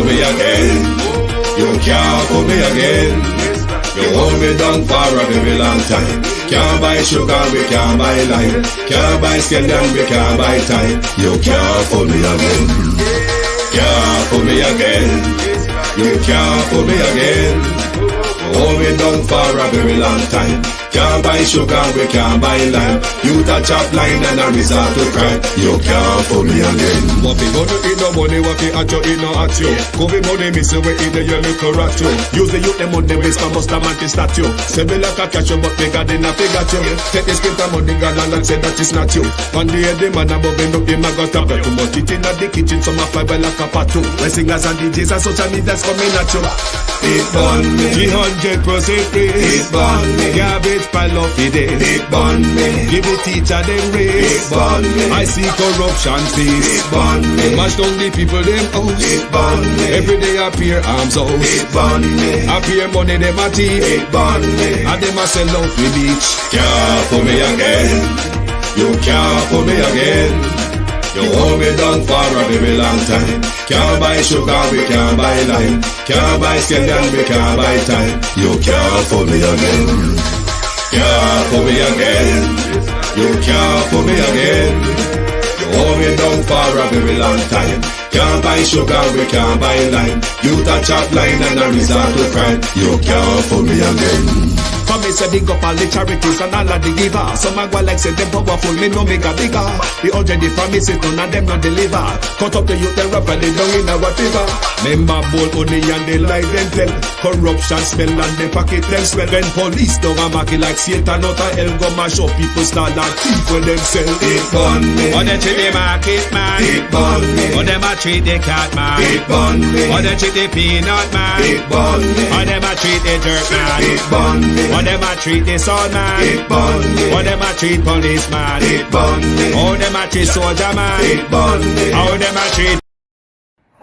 fool me again. You can't fool me again. You hold me down for a very long time. Can't buy sugar, we can't buy lime. Can't buy scandal, we can't buy time. You can't fool me again. Can't fool me again. You can't fool me again. You hold me down for a very long time. Can't buy sugar, we can't buy lime. You touch up line and a resort to crime. You can't fool me again. What people do eat no money, what they at you, eat no at you. Covid money, miss away in the yellow rat you. Use the youth, them on the base, for must have mantis statue. Say me like a catch you, but they got in a figure you. Take the spit of money, got and say that is not you. On the head, the man above him, up him, I got stop it. Too much eating at the kitchen, some of fiber like a patu. When singers and DJs and social media's coming at you. It burn me. 300% free. It burn me. Garbage pile up the day. It burn me. Give the teacher them raise. It burn me. I see corruption cease. It burn me. Mash down the people them house. It burn me. Every day appear arms out. It burn me. Appear money them a thief. It burn me. And them a sell out the beach. Can't fool me again. You can't fool me again. You hold me down for a very long time. Can't buy sugar, we can't buy lime. Can't buy scandal, we can't buy time. You can't fool me again. Can't fool me again. You can't fool me again. You hold me down for a very long time. Can't buy sugar, we can't buy lime. You touch up line and a resort to crime. You can't fool me again. For me say big up all the charities and all of the givers. Some a go like say them powerful, me no make a bigger. The 100 promises, none of them no deliver. Cut up the youth, they rap and they down in our fever. Member bowl only and they lie them tell. Corruption smell and they pocket them swell. When police don't a market like Satan out of hell, go mash up people start like thief when them sell. It burn me. Or they treat the market man. It burn me. Or them a treat the cat man. It burn me. Or they treat the peanut man. It burn me. Or them a treat the dirt man. It burn me. Or them a treat the son man. It burn me. Or them a treat policeman. It burn me. Or them a treat soldier man. It burn me. Or them a treat.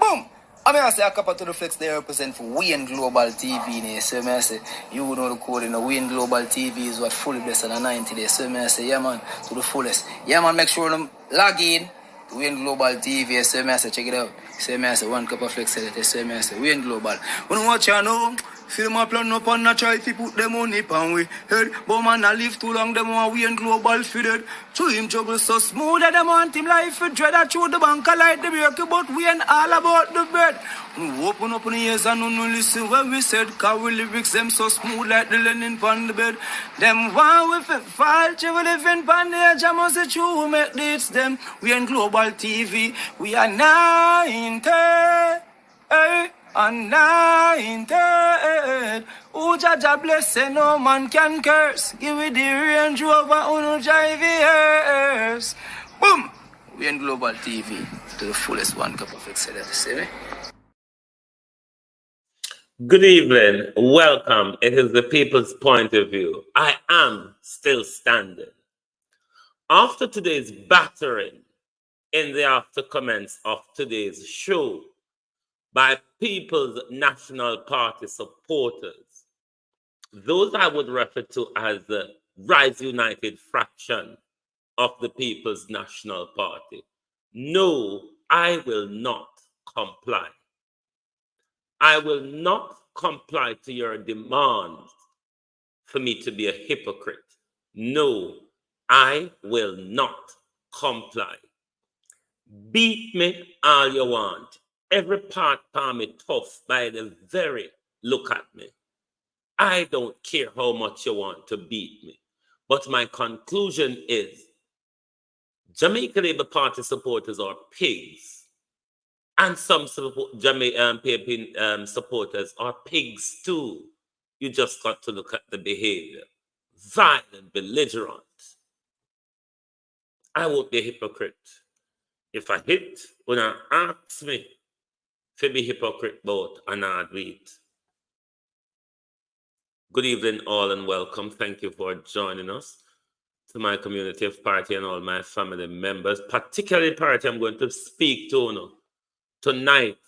Boom! I mean, I say a couple to the flex they represent for Wayne Global TV. So I say, you know the code in the Wayne Global TV is what fully blessed on the 90 days. So I say, yeah man, to the fullest. Yeah man, make sure them log in to Wayne Global TV. So I say, check it out. So I say, one cup of flex. So I say, Wayne Global. When you watch you know, feel my plan up and I try if you put them on the pan we head. But man, I live too long, them want Wayne Global fitted. To him juggle so smooth that them want him life for dread. I chew the bank, I like the break, but we ain't all about the bread. We open up in the ears and no listen when we said, cause we lyrics them so smooth like the linen on the bed. Them one with a fall, we live in pan the edge, I must say true, we make this them. We ain't Global TV, we are 90, hey. And 90, who Jaja bless, say no man can curse. Give it the Range Rover, who no drive years. Boom! We in Global TV to the fullest one cup of excellence. See me? Good evening. Welcome. It is the people's point of view. I am still standing. After today's battering in the after comments of today's show, by People's National Party supporters, those I would refer to as the Rise United fraction of the People's National Party. No, I will not comply. I will not comply to your demand for me to be a hypocrite. No, I will not comply. Beat me all you want. Every part palm me tough by the very look at me. I don't care how much you want to beat me. But my conclusion is Jamaica Labour Party supporters are pigs. And some Jamaican supporters are pigs too. You just got to look at the behavior. Violent, belligerent. I won't be a hypocrite. If I hit, when I ask me, to be hypocrite both and not do it. Good evening all and welcome. Thank you for joining us to my community of party and all my family members, particularly party I'm going to speak to you tonight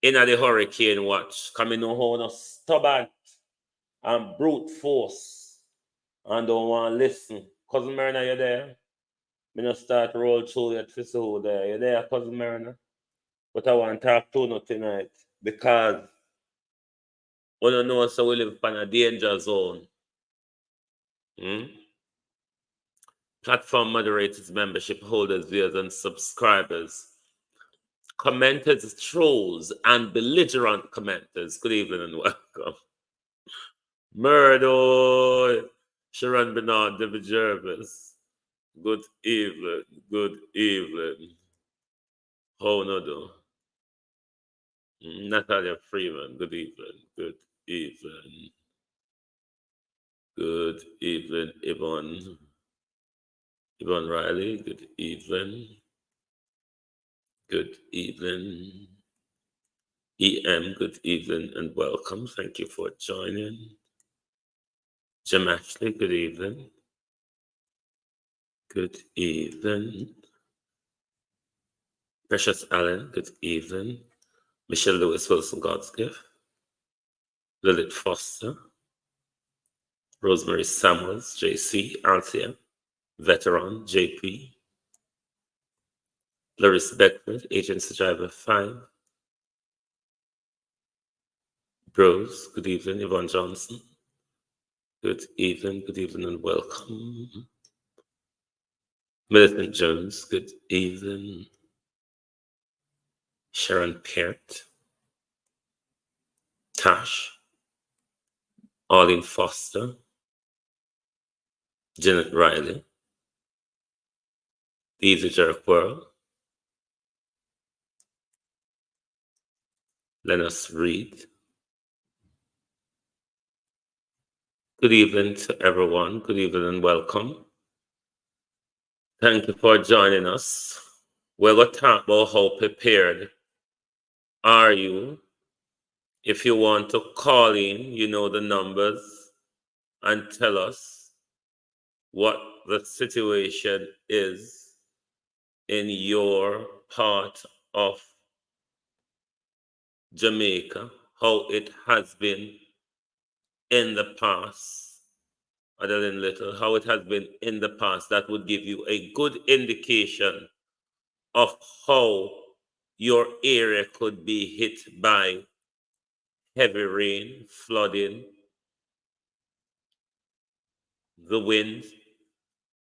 in the hurricane watch. Coming on how stubborn and brute force and don't want to listen. Cousin Marina, you there? Me not start roll through your twistle there. You there, Cousin Marina? But I want to talk to you tonight. because we don't know, so we live in a danger zone. Platform moderators, membership holders, viewers, and subscribers, commenters, trolls, and belligerent commenters. Good evening and welcome. Murdo, Sharon Bernard, David Jervis. Good evening. Good evening. How no do? Natalia Freeman. Good evening. Good evening. Good evening, Yvonne. Yvonne Riley. Good evening. Good evening. EM, good evening and welcome. Thank you for joining. Jim Ashley, good evening. Good evening. Precious Allen, good evening. Michelle Lewis Wilson, God's gift. Lilith Foster. Rosemary Samuels, JC, Althea. Veteran, JP. Larissa Beckford, Agency Driver 5. Bros, good evening. Yvonne Johnson. Good evening and welcome. Millicent Jones, good evening. Sharon Peart. Tash. Arlene Foster. Janet Riley. Easy Jerk World. Lennox Reed. Good evening to everyone. Good evening and welcome. Thank you for joining us. We're going to talk about how prepared are you. If you want to call in, you know the numbers, and tell us what the situation is in your part of Jamaica, how it has been in the past, other than little, how it has been in the past. That would give you a good indication of how your area could be hit by heavy rain, flooding, the wind,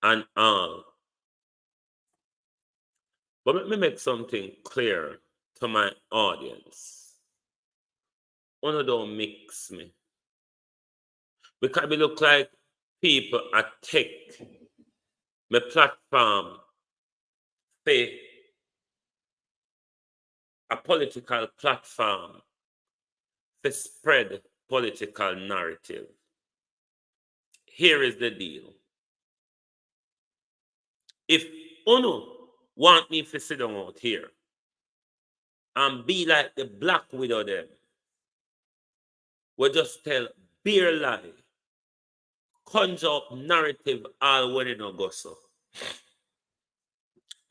and all. But let me make something clear to my audience. One don't mix me. Because we look like people take my platform for a political platform to spread political narrative. Here is the deal. If Uno want me to sit down out here and be like the black widow them, we just tell bare lie, conjure up narrative all when it no go so.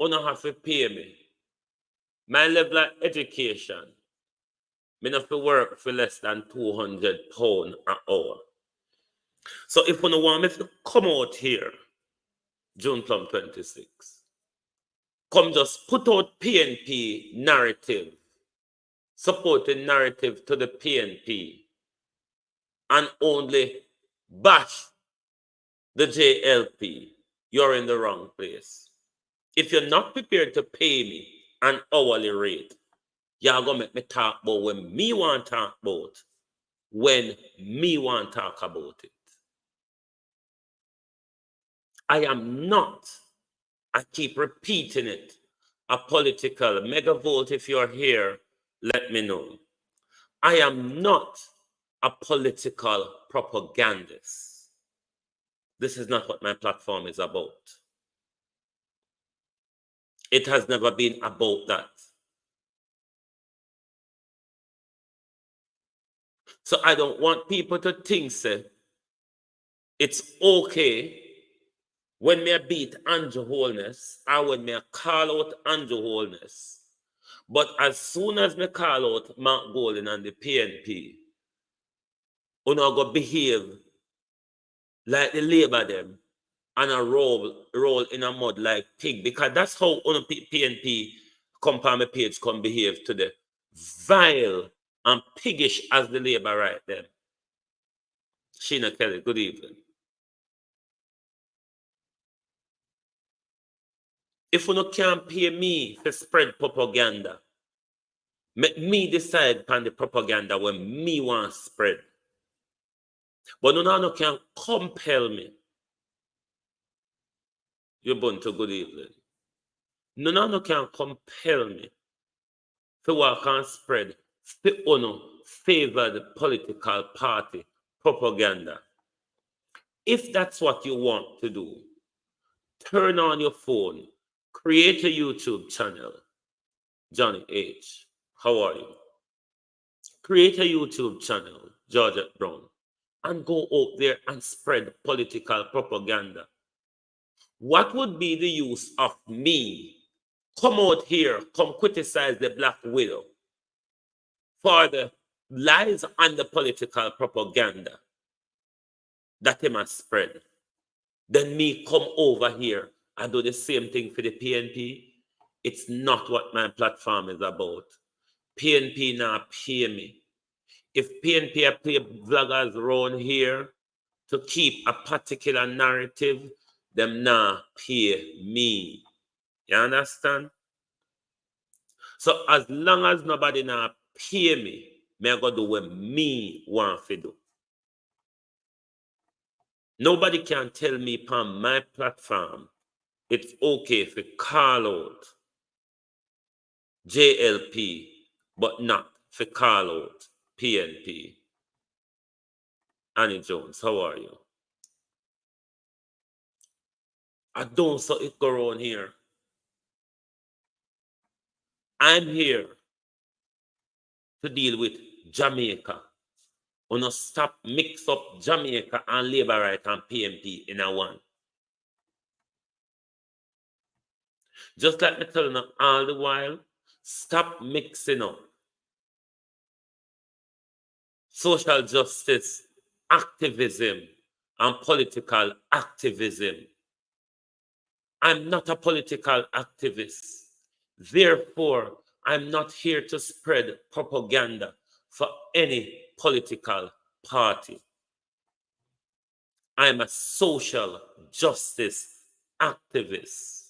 Uno have to pay me. My level of education, me have to work for less than £200 an hour. So if you want me to come out here, June 26, come just put out PNP narrative, supporting narrative to the PNP, and only bash the JLP, you're in the wrong place. If you're not prepared to pay me an hourly rate, you're going to make me talk about when me want to talk about, when me want to talk about it. I am not, I keep repeating it, a political mega vote. If you're here, let me know. I am not a political propagandist. This is not what my platform is about. It has never been about that. So I don't want people to think, say, it's okay when me beat Andrew Holness or when me call out Andrew Holness. But as soon as me call out Mark Golden and the PNP, you know, go behave like the Labour them and a roll in a mud like pig, because that's how PNP come on my page come behave to the vile and piggish as the Labour right them. Sheena Kelly, good evening. If you no can't pay me to spread propaganda, make me decide on the propaganda when me want spread. But no can compel me. You're born to good evening. No can compel me to walk and spread the favored political party propaganda. If that's what you want to do, turn on your phone, create a YouTube channel. Johnny H., how are you? Create a YouTube channel, Georgette Brown, and go out there and spread political propaganda. What would be the use of me come out here, come criticize the Black Widow for the lies and the political propaganda that he must spread? Then me come over here and do the same thing for the PNP? It's not what my platform is about. PNP now pay me. If PNP play vloggers around here to keep a particular narrative, them now pay me. You understand? So as long as nobody now pay me, I go do what me want to do. Nobody can tell me on my platform it's okay if we call out JLP, but not for call out PNP. Annie Jones, how are you? I don't saw it go around here. I'm here to deal with Jamaica. We not stop mix up Jamaica and Labour right and PNP in a one. Just like me telling you all the while, stop mixing up social justice activism and political activism. I'm not a political activist. Therefore, I'm not here to spread propaganda for any political party. I'm a social justice activist.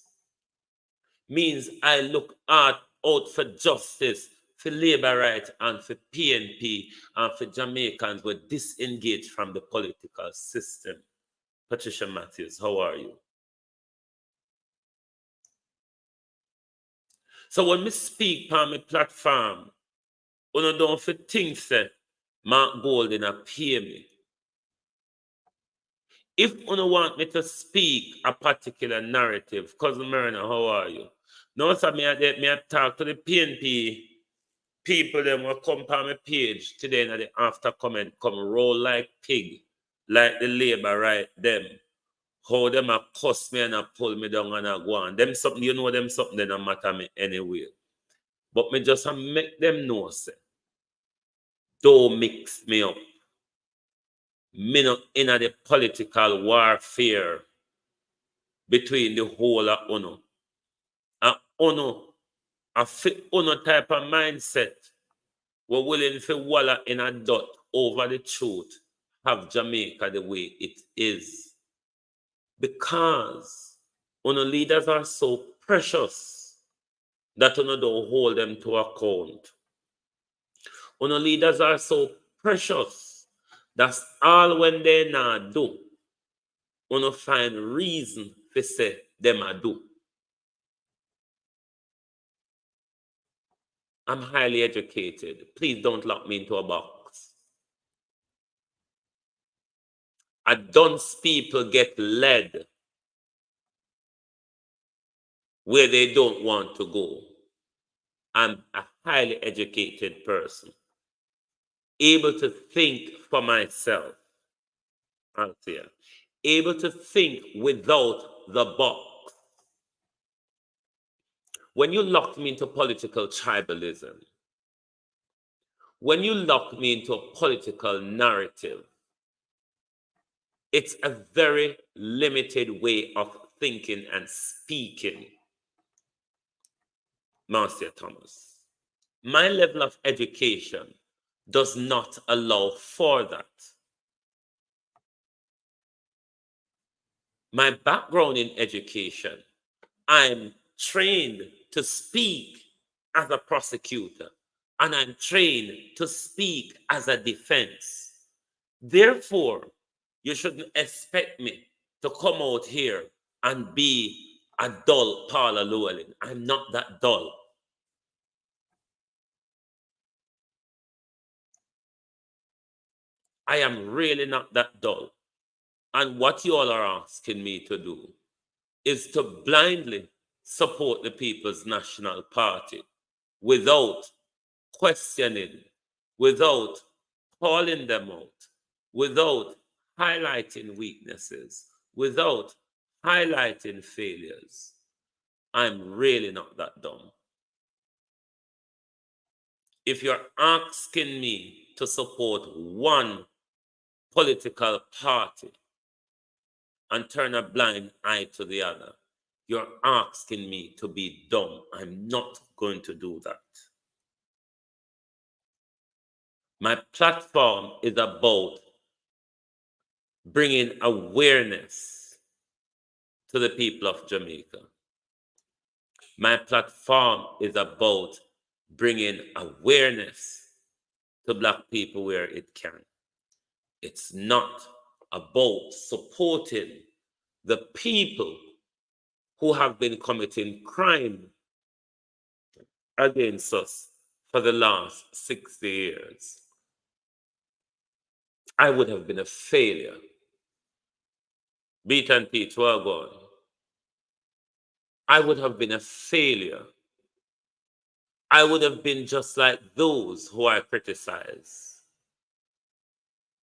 Means I look out for justice, for labor rights, and for PNP, and for Jamaicans who are disengaged from the political system. Patricia Matthews, how are you? So when we speak on my platform, you don't think that Mark Golden a pay me. If you want me to speak a particular narrative, Cousin Myrna, how are you? No, sir, me I talk to the PNP people, them will come on my page today and the after comment come roll like pig, like the labor right them. How them a cuss me and a pull me down and a go on. Them something, you know them something that don't matter me anyway. But me just make them know, say, don't mix me up. Me not in the political warfare between the whole of UNO. And UNO, a fit UNO type of mindset, we're willing to wallow in a dot over the truth, have Jamaica the way it is. Because UNO leaders are so precious that UNO don't hold them to account. UNO leaders are so precious that's all when they not do. UNO find reason to say them a do. I'm highly educated. Please don't lock me into a box. Dunce people get led where they don't want to go. I'm a highly educated person, able to think for myself. Able to think without the box. When you lock me into political tribalism, when you lock me into a political narrative, it's a very limited way of thinking and speaking. Marcia Thomas, my level of education does not allow for that. My background in education, I'm trained to speak as a prosecutor, and I'm trained to speak as a defense. Therefore, you shouldn't expect me to come out here and be a dull Paula Llewellyn. I'm not that dull. I am really not that dull. And what you all are asking me to do is to blindly support the People's National Party without questioning, without calling them out, without highlighting weaknesses, without highlighting failures. I'm really not that dumb. If you're asking me to support one political party and turn a blind eye to the other, you're asking me to be dumb. I'm not going to do that. My platform is about bringing awareness to the people of Jamaica. My platform is about bringing awareness to Black people where it can. It's not about supporting the people who have been committing crime against us for the last 60 years. I would have been a failure. Beat and Pete, well gone. I would have been a failure. I would have been just like those who I criticize.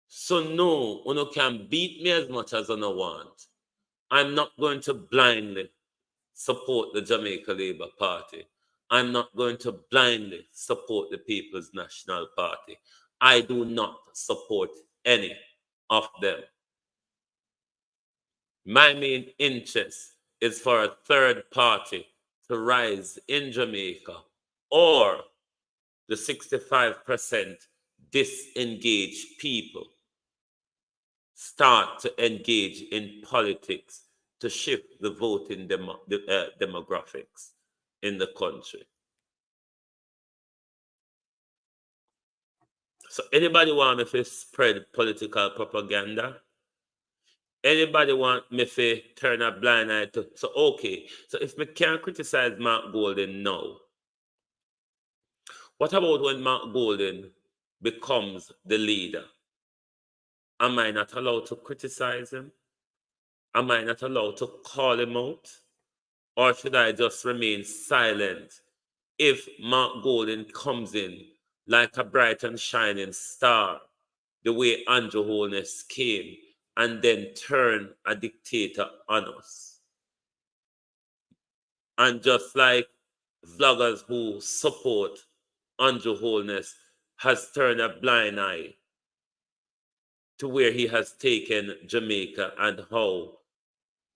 So no, you can beat me as much as you want. I'm not going to blindly support the Jamaica Labour Party. I'm not going to blindly support the People's National Party. I do not support any of them. My main interest is for a third party to rise in Jamaica, or the 65% disengaged people start to engage in politics to shift the voting demographics in the country. So anybody want me to spread political propaganda? Anybody want me to turn a blind eye to? So okay, so if me can't criticize Mark Golden now, what about when Mark Golden becomes the leader? Am I not allowed to criticize him? Am I not allowed to call him out? Or should I just remain silent if Mark Golden comes in like a bright and shining star, the way Andrew Holness came, and then turn a dictator on us? And just like vloggers who support Andrew Holness has turned a blind eye to where he has taken Jamaica and how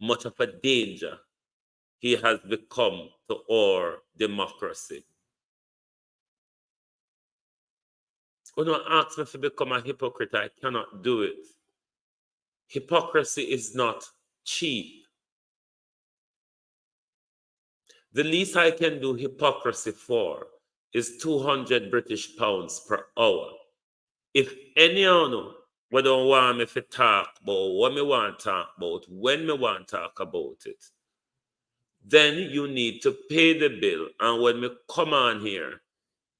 much of a danger he has become to our democracy. When you ask me to become a hypocrite, I cannot do it. Hypocrisy is not cheap. The least I can do hypocrisy for is 200 British pounds per hour. If any of you don't want me to talk about what me want to talk about, when me want to talk about it, then you need to pay the bill. And when me come on here,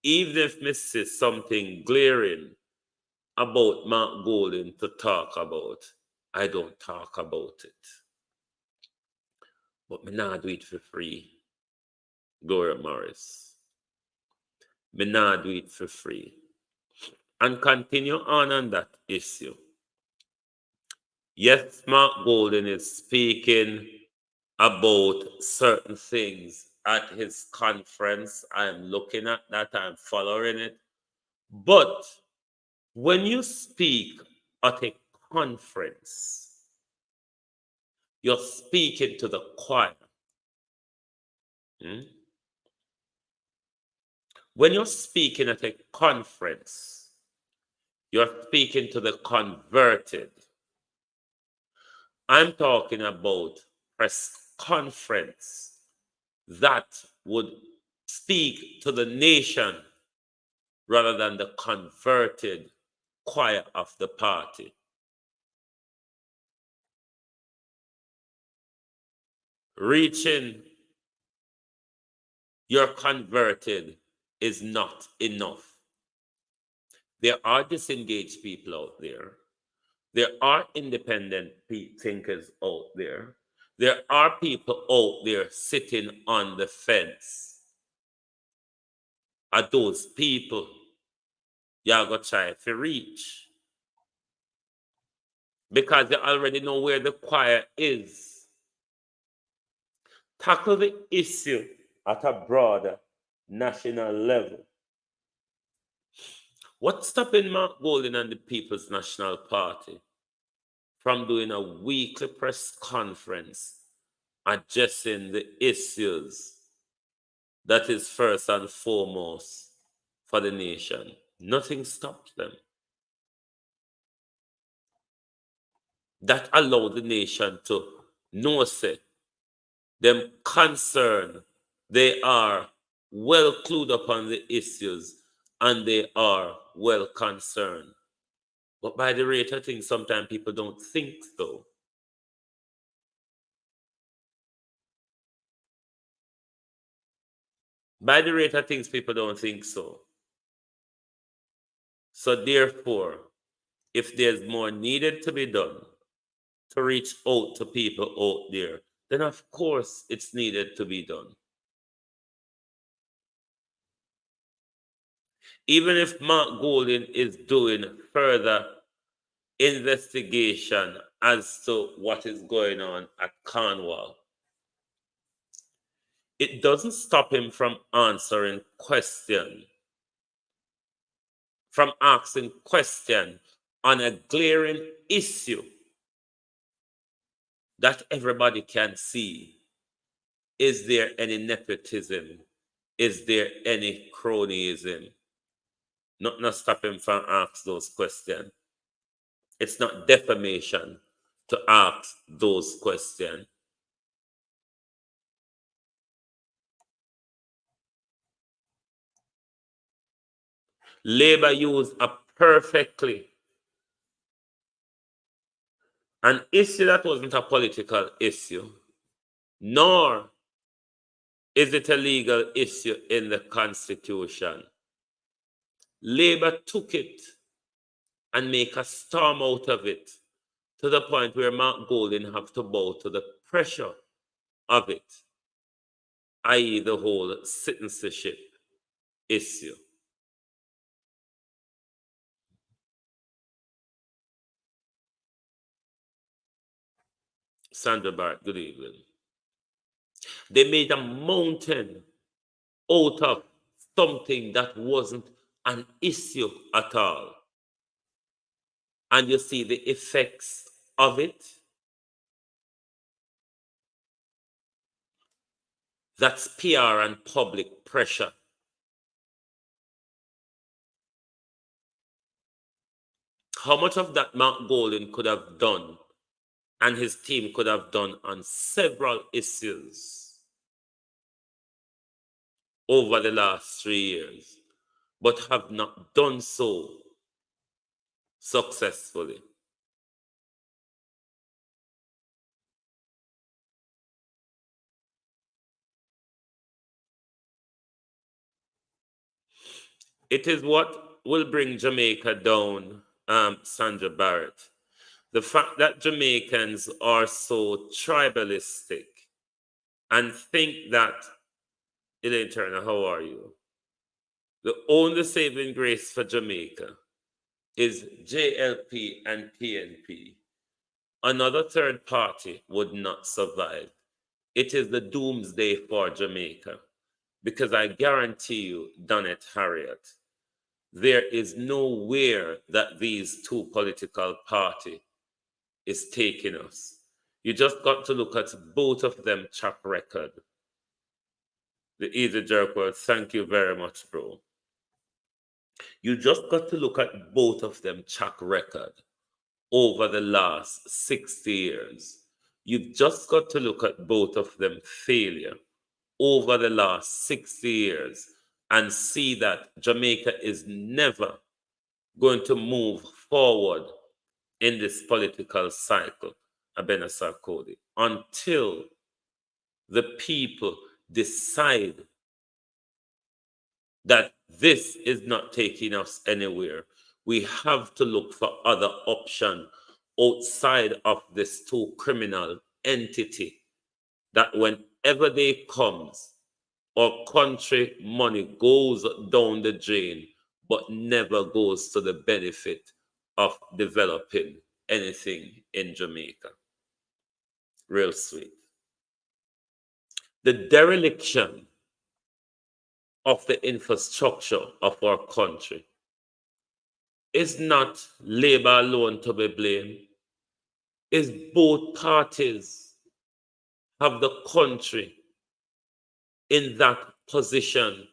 even if me see something glaring about Mark Golden to talk about, I don't talk about it. But me not do it for free. Gloria Morris. Me not do it for free. And continue on that issue. Yes, Mark Golden is speaking about certain things at his conference. I'm looking at that, I'm following it. But when you speak at a conference, you're speaking to the choir. When you're speaking at a conference, You're speaking to the converted. I'm talking about press conference that would speak to the nation rather than the converted choir of the party. Reaching your converted is not enough. There are disengaged people out there. There are independent thinkers out there. There are people out there sitting on the fence. Are those people you're going to try to reach? Because you already know where the choir is. Tackle the issue at a broader national level. What's stopping Mark Golding and the People's National Party from doing a weekly press conference addressing the issues that is first and foremost for the nation? Nothing stops them. That allows the nation to know, say, them concerned, they are well clued upon the issues and they are well concerned. But by the rate of things, sometimes people don't think so. By the rate of things, people don't think so. So therefore, if there's more needed to be done to reach out to people out there, then of course it's needed to be done. Even if Mark Golding is doing further investigation as to what is going on at Cornwall, it doesn't stop him from answering questions, from asking questions on a glaring issue that everybody can see. Is there any nepotism? Is there any cronyism? Not stop him from asking those questions. It's not defamation to ask those questions. Labour used a perfectly an issue that wasn't a political issue, nor is it a legal issue in the Constitution. Labour took it and make a storm out of it to the point where Mark Golding have to bow to the pressure of it, i.e. the whole citizenship issue. Sandra Barrett, good evening. They made a mountain out of something that wasn't an issue at all. And you see the effects of it. That's PR and public pressure. How much of that Mark Golding could have done and his team could have done on several issues over the last 3 years, but have not done so successfully. It is what will bring Jamaica down, Sandra Barrett. The fact that Jamaicans are so tribalistic and think that, Elaine Turner, how are you? The only saving grace for Jamaica is JLP and PNP. Another third party would not survive. It is the doomsday for Jamaica. Because I guarantee you, Donette Harriet, there is nowhere that these two political parties is taking us. You just got to look at both of them track record. The Easy Jerk World, thank you very much, bro. You just got to look at both of them track record over the last 60 years. You've just got to look at both of them failure over the last 60 years and see that Jamaica is never going to move forward in this political cycle, Abena Sarkodie, until the people decide that this is not taking us anywhere. We have to look for other options outside of this two criminal entity that whenever they comes, our country money goes down the drain, but never goes to the benefit of developing anything in Jamaica. Real sweet. The dereliction of the infrastructure of our country is not Labour alone to be blamed. It's both parties have the country in that position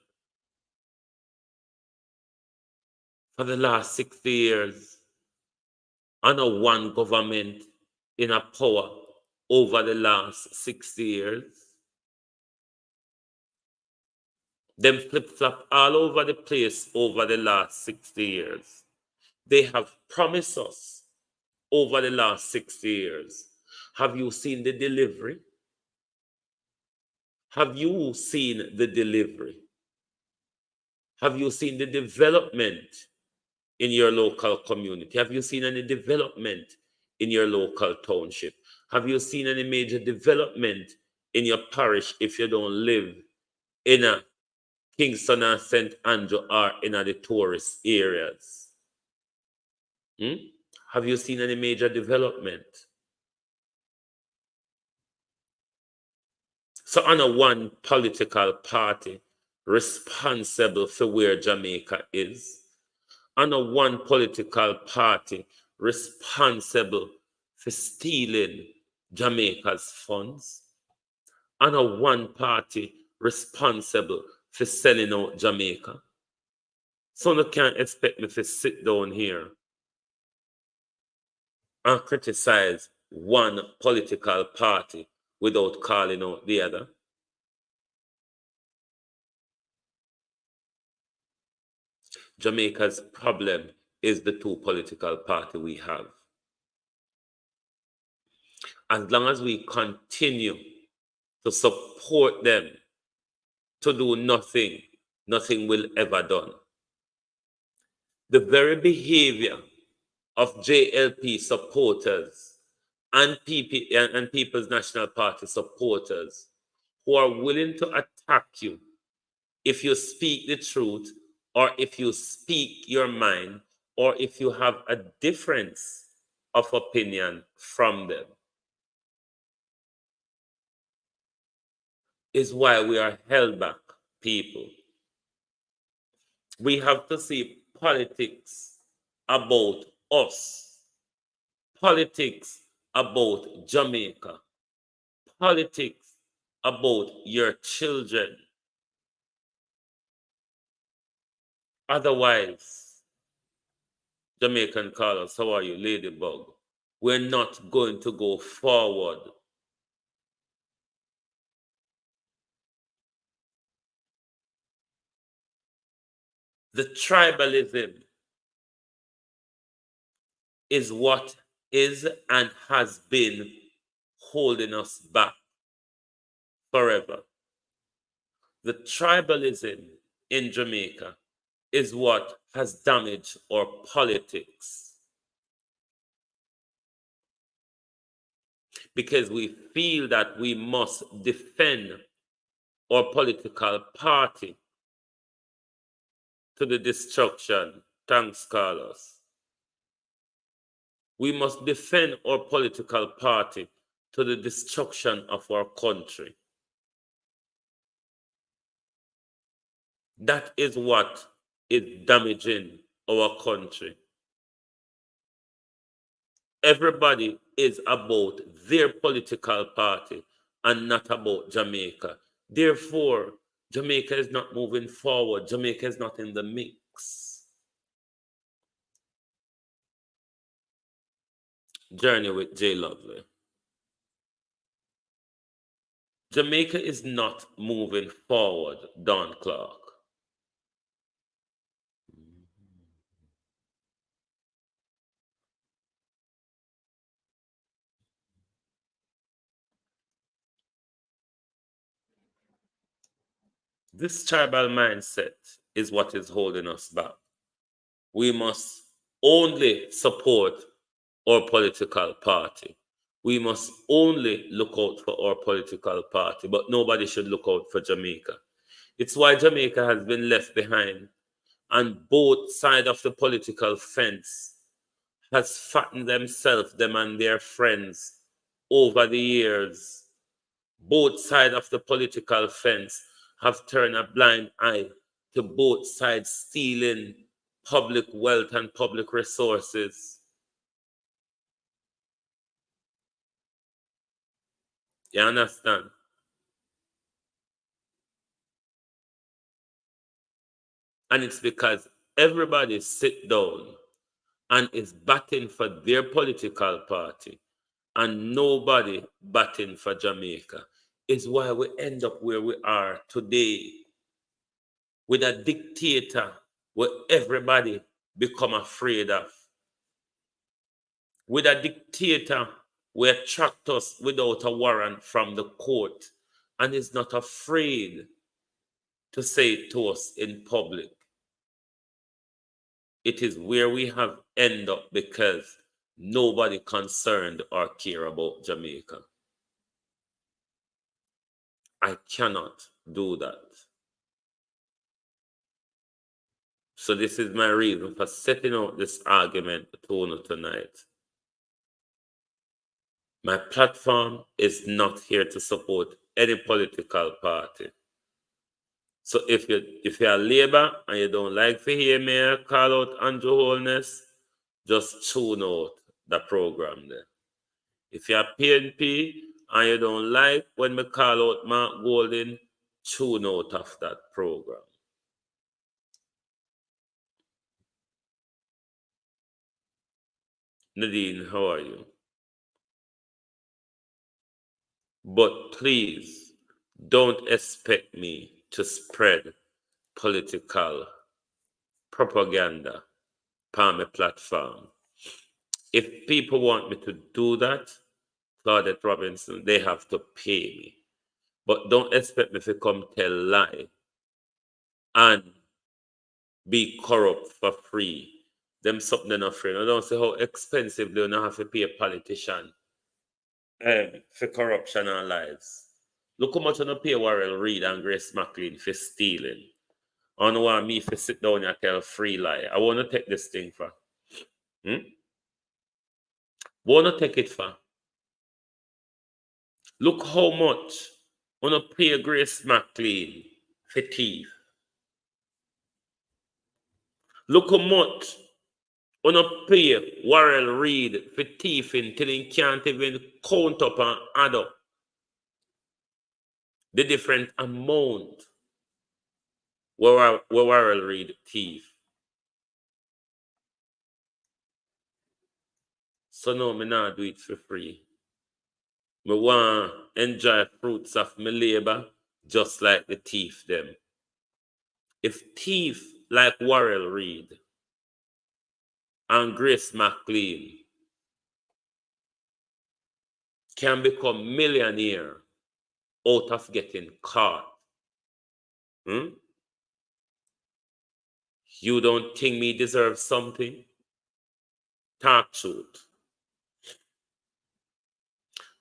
for the last 60 years under one government in a power over the last 60 years. Them flip-flop all over the place over the last 60 years. They have promised us over the last 60 years. Have you seen the delivery? Have you seen the delivery? Have you seen the development in your local community? Have you seen any development in your local township? Have you seen any major development in your parish if you don't live in a Kingston or St. Andrew or in the tourist areas? Have you seen any major development? So under one political party responsible for where Jamaica is, under one political party responsible for stealing Jamaica's funds, under one party responsible for selling out Jamaica. So you can't expect me to sit down here and criticize one political party without calling out the other. Jamaica's problem is the two political parties we have. As long as we continue to support them to do nothing, nothing will ever done. The very behavior of JLP supporters and People's National Party supporters who are willing to attack you if you speak the truth, or if you speak your mind, or if you have a difference of opinion from them, is why we are held back, people. We have to see politics about us, politics about Jamaica, politics about your children. Otherwise, Jamaican call us, how are you, Ladybug? We're not going to go forward. The tribalism is what is and has been holding us back forever. The tribalism in Jamaica is what has damaged our politics. Because we feel that we must defend our political party to the destruction. Thanks, Carlos. We must defend our political party to the destruction of our country. That is what is damaging our country. Everybody is about their political party and not about Jamaica. Therefore, Jamaica is not moving forward. Jamaica is not in the mix. Journey with J. Lovely. Jamaica is not moving forward, Don Clark. This tribal mindset is what is holding us back. We must only support our political party. We must only look out for our political party, but nobody should look out for Jamaica. It's why Jamaica has been left behind, and both sides of the political fence has fattened themselves, them and their friends, over the years. Both sides of the political fence have turned a blind eye to both sides stealing public wealth and public resources. You understand? And it's because everybody sit down and is batting for their political party and nobody batting for Jamaica. Is why we end up where we are today, with a dictator where everybody become afraid of, with a dictator where tracked us without a warrant from the court and is not afraid to say it to us in public. It is where we have ended up because nobody concerned or care about Jamaica. I cannot do that. So this is my reason for setting out this argument to you tonight. My platform is not here to support any political party. So if you're Labour and you don't like to hear me call out Andrew Holness, just tune out the program there. If you're PNP and you don't like when me call out Mark Golding, tune out of that program. Nadine, how are you? But please don't expect me to spread political propaganda on my platform. If people want me to do that, Claudette Robinson, they have to pay me. But don't expect me to come tell lie and be corrupt for free. Them something they're not free. I don't see how expensive they don't have to pay a politician for corruption and lies. Look how much I pay Warrell Reid and Grace McLean for stealing. I don't want me to sit down and tell free lie. I want to take this thing for. Want to take it for. Look how much I want to pay Grace McLean for thief. Look how much I want to pay Warrell Reid for thieving till he can't even count up and add up the different amount where Warrell Reid thief. So no, me not do it for free. Me want enjoy fruits of my labor just like the thief them. If thief like Warrell Reid and Grace McLean can become millionaire out of getting caught, you don't think me deserve something? Talk truth.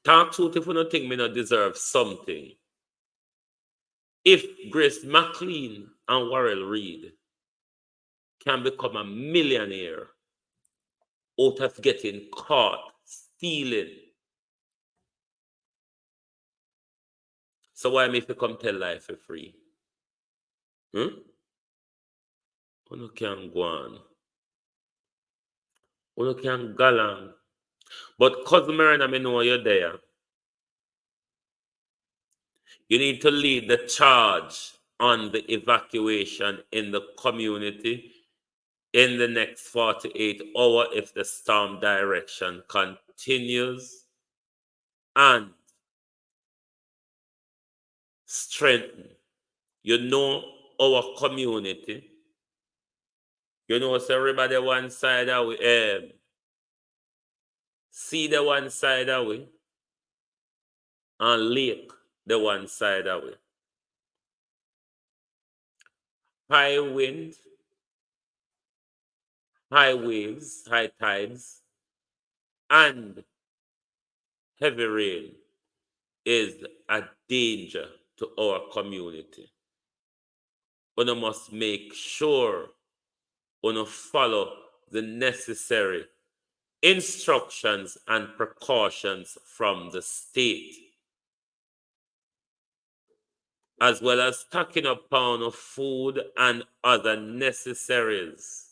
Talk truth if you don't think me not deserve something. If Grace McLean and Warrell Reid can become a millionaire out of getting caught stealing, so why me if you come tell lie for free? You can go on. You can go along. But Cousin Marina, I know you're there. You need to lead the charge on the evacuation in the community in the next 48 hours if the storm direction continues continues and strengthen. You know our community. You know, so everybody one side of we see the one side of we and lake the one side of we. High wind, high waves, high tides, and heavy rain is a danger to our community. We must make sure we follow the necessary instructions and precautions from the state, as well as stocking up pound of food and other necessaries,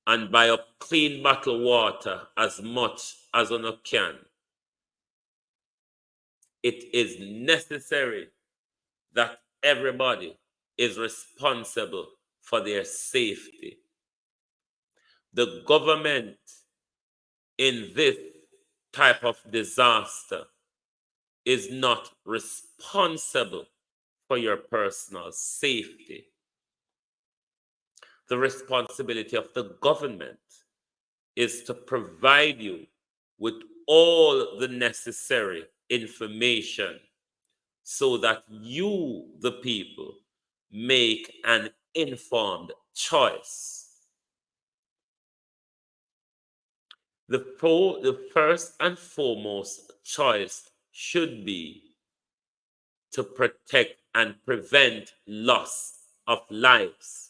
and buy up clean bottled water as much as one can. It is necessary that everybody is responsible for their safety. The government in this type of disaster is not responsible for your personal safety. The responsibility of the government is to provide you with all the necessary information so that you, the people, make an informed choice. The first and foremost choice should be to protect and prevent loss of lives.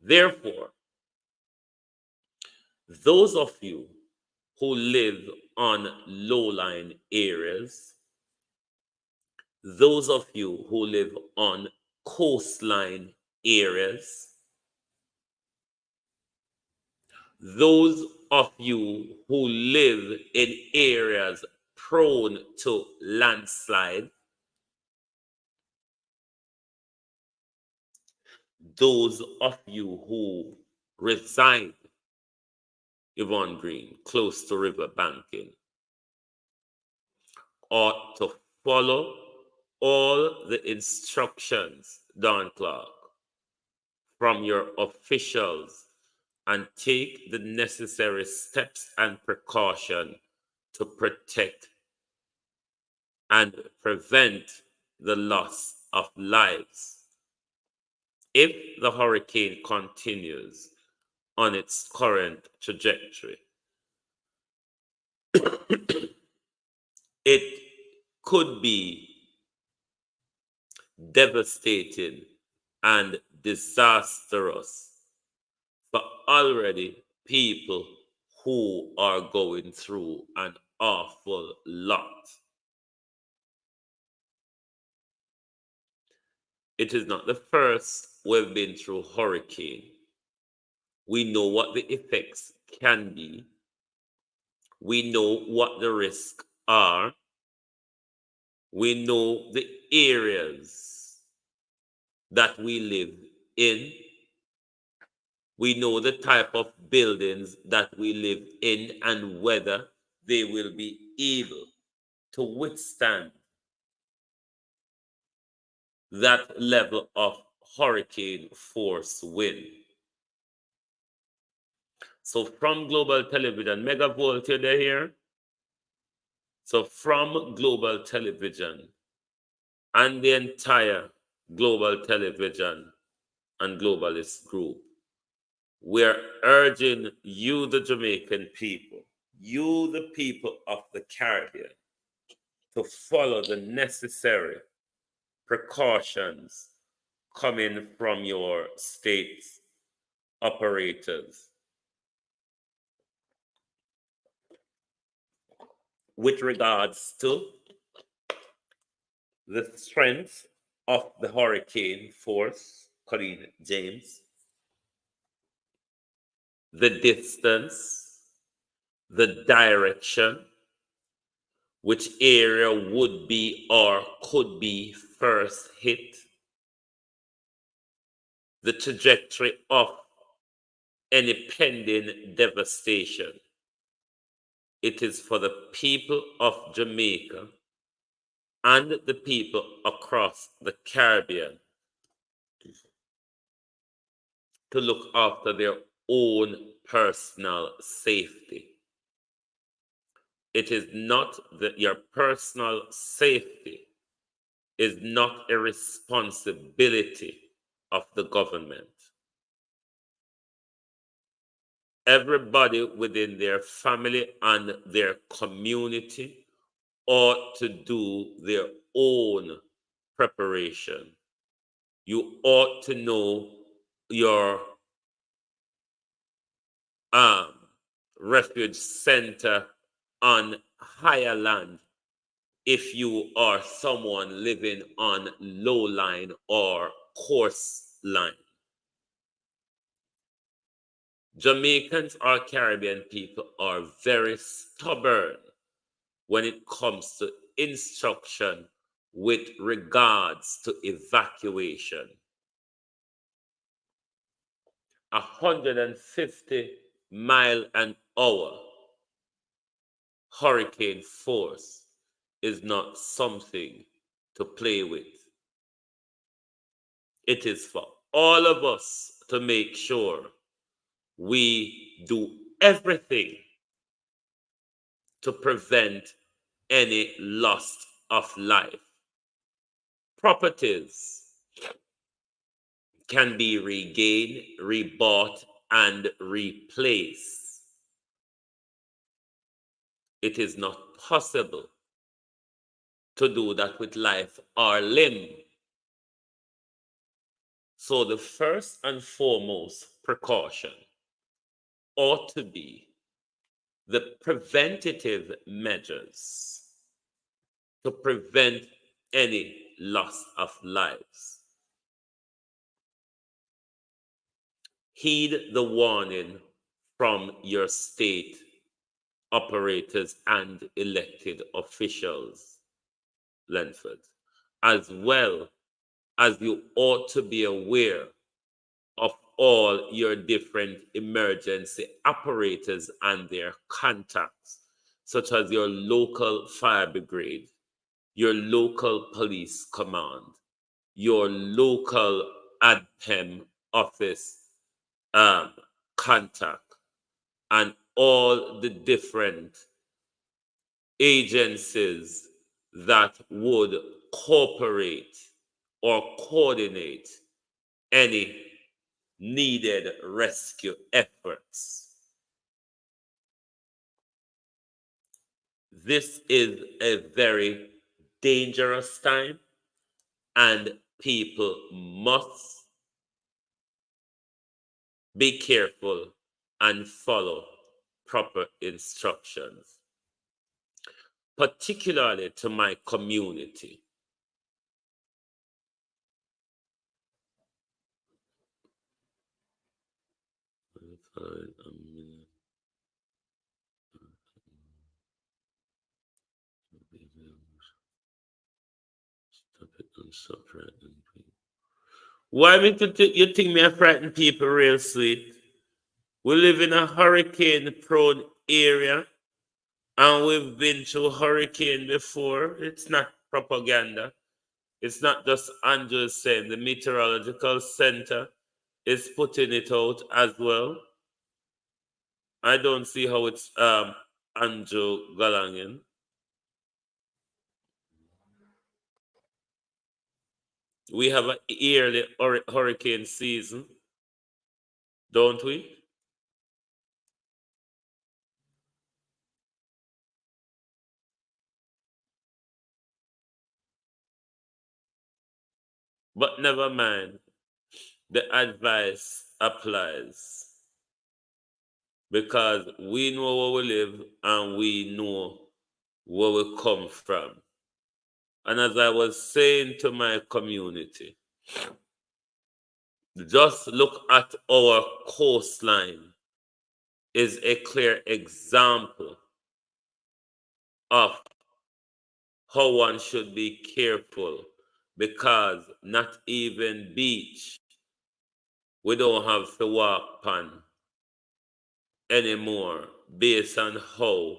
Therefore, those of you who live on low-lying areas, those of you who live on coastline areas, those of you who live in areas prone to landslide, those of you who reside, Yvonne Green, close to river banking, ought to follow all the instructions, Don Clark, from your officials and take the necessary steps and precaution to protect and prevent the loss of lives. If the hurricane continues on its current trajectory, it could be devastating and disastrous for already people who are going through an awful lot. It is not the first we've been through hurricane. We know what the effects can be. We know what the risks are. We know the areas that we live in. We know the type of buildings that we live in and whether they will be able to withstand that level of hurricane force wind. So from Global Television, Megavolt, you're here? So from Global Television and the entire Global Television and Globalist group, we're urging you, the Jamaican people, you, the people of the Caribbean, to follow the necessary precautions coming from your state's operators with regards to the strength of the hurricane force, Colleen James, the distance, the direction, which area would be or could be first hit, the trajectory of any pending devastation, It is for the people of Jamaica and the people across the Caribbean to look after their own personal safety. It is not that your personal safety is not a responsibility of the government. Everybody within their family and their community ought to do their own preparation. You ought to know your refuge center on higher land if you are someone living on low line or coastline. Jamaicans or Caribbean people are very stubborn when it comes to instruction with regards to evacuation. 150-mile-an-hour hurricane force is not something to play with. It is for all of us to make sure we do everything to prevent any loss of life. Properties can be regained, rebought, and replaced. It is not possible to do that with life or limb. So the first and foremost precaution ought to be the preventative measures to prevent any loss of lives. Heed the warning from your state operators and elected officials, Lenford, as well as you ought to be aware of all your different emergency operators and their contacts, such as your local fire brigade, your local police command, your local ADPEM office contact, and all the different agencies that would cooperate or coordinate any needed rescue efforts. This is a very dangerous time, and people must be careful and follow proper instructions, particularly to my community. Why you think me a frighten people real sweet? We live in a hurricane-prone area, and we've been through hurricane before. It's not propaganda. It's not just Andrew saying. The Meteorological Center is putting it out as well. I don't see how it's Andrew Galangin. We have a yearly hurricane season, don't we? But never mind, the advice applies because we know where we live and we know where we come from. And as I was saying to my community, just look at our coastline is a clear example of how one should be careful, because not even beach we don't have to walk on anymore based on how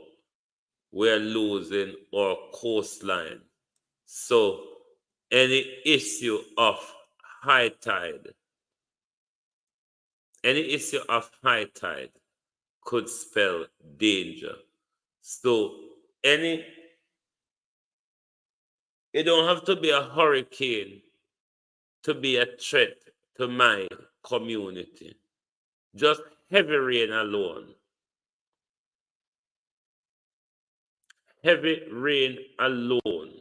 we're losing our coastline. So any issue of high tide, any issue of high tide could spell danger. So any, it don't have to be a hurricane to be a threat to my community. Just heavy rain alone. Heavy rain alone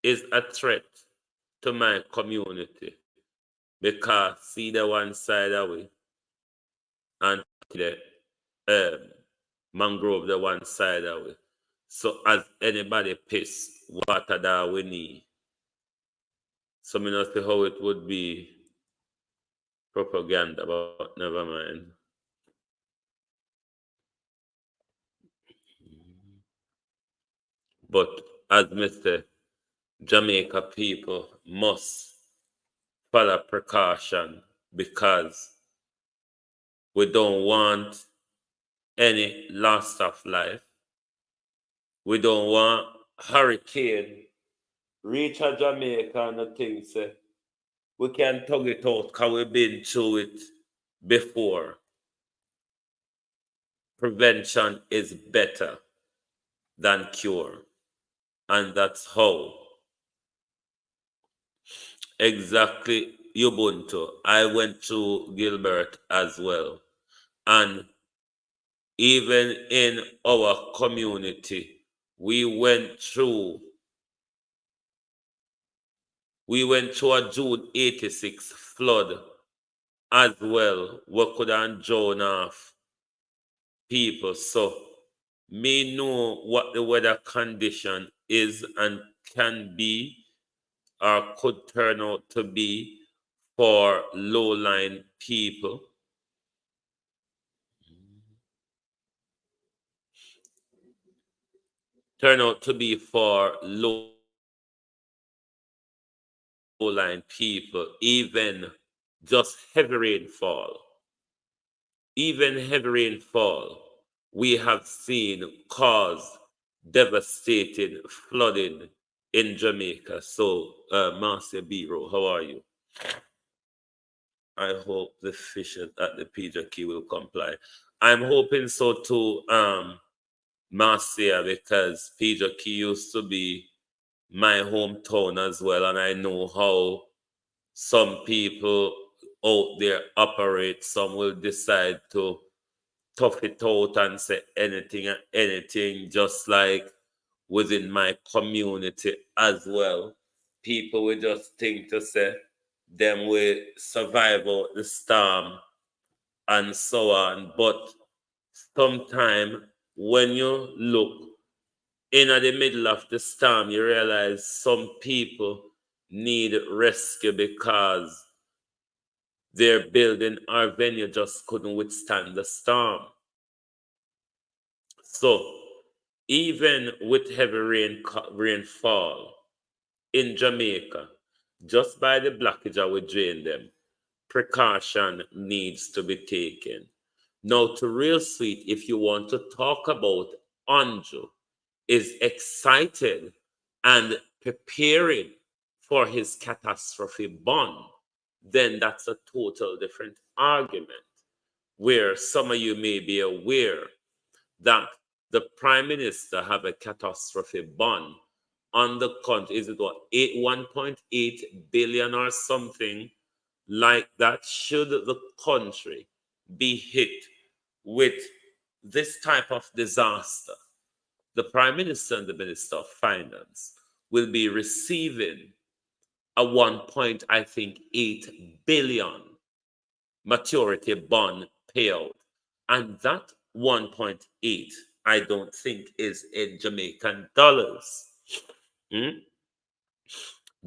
is a threat to my community because see the one side away and the um, mangrove the one side away. So as anybody piss, water that we need. So me not see how it would be propaganda, but never mind. But as Mr. Jamaica people must follow precaution because we don't want any loss of life. We don't want hurricane reach a Jamaica and the thing say we can tug it out because we've been through it before. Prevention is better than cure. And that's how exactly Ubuntu. I went to Gilbert as well. And even in our community, we went through a June 86 flood as well. We could have drowned off people. So me know what the weather condition is and can be or could turn out to be for low-lying people. Turn out to be for low-lying people, even just heavy rainfall. Even heavy rainfall we have seen cause devastating flooding in Jamaica. So, Marcia Biro, how are you? I hope the officials at the PJK will comply. I'm hoping so too, Marcia, because PJK used to be my hometown as well, and I know how some people out there operate. Some will decide to tough it out and say anything and anything, just like within my community as well. People will just think to say them will survive out the storm and so on. But sometime when you look in at the middle of the storm, you realize some people need rescue because their building or venue just couldn't withstand the storm. So even with heavy rainfall in Jamaica, just by the blockage I would drain them, precaution needs to be taken. Now, to Real Sweet, if you want to talk about Anju, is excited and preparing for his catastrophe bond, then that's a total different argument. Where some of you may be aware that the Prime Minister have a catastrophe bond on the country. Is it what 1.8 billion or something like that? Should the country be hit with this type of disaster, the Prime Minister and the Minister of Finance will be receiving a 1.8 billion maturity bond payout. And that 1.8, I don't think is in Jamaican dollars.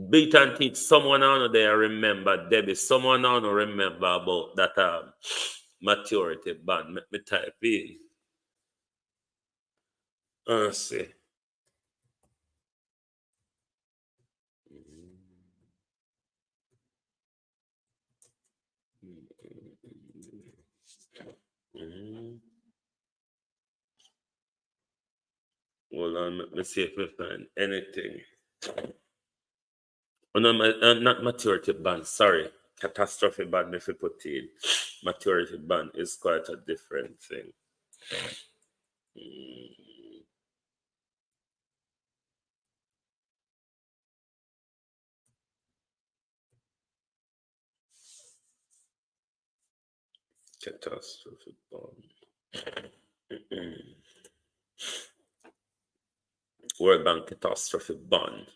Beat and teach someone on there remember, Debbie, someone on remember about that maturity bond. Let me type in. Let's see. Hold on, let me see if I find anything. Oh, no, not maturity ban, sorry. Catastrophe ban, if you put in. Maturity ban is quite a different thing. Catastrophe ban. World Bank catastrophe bond.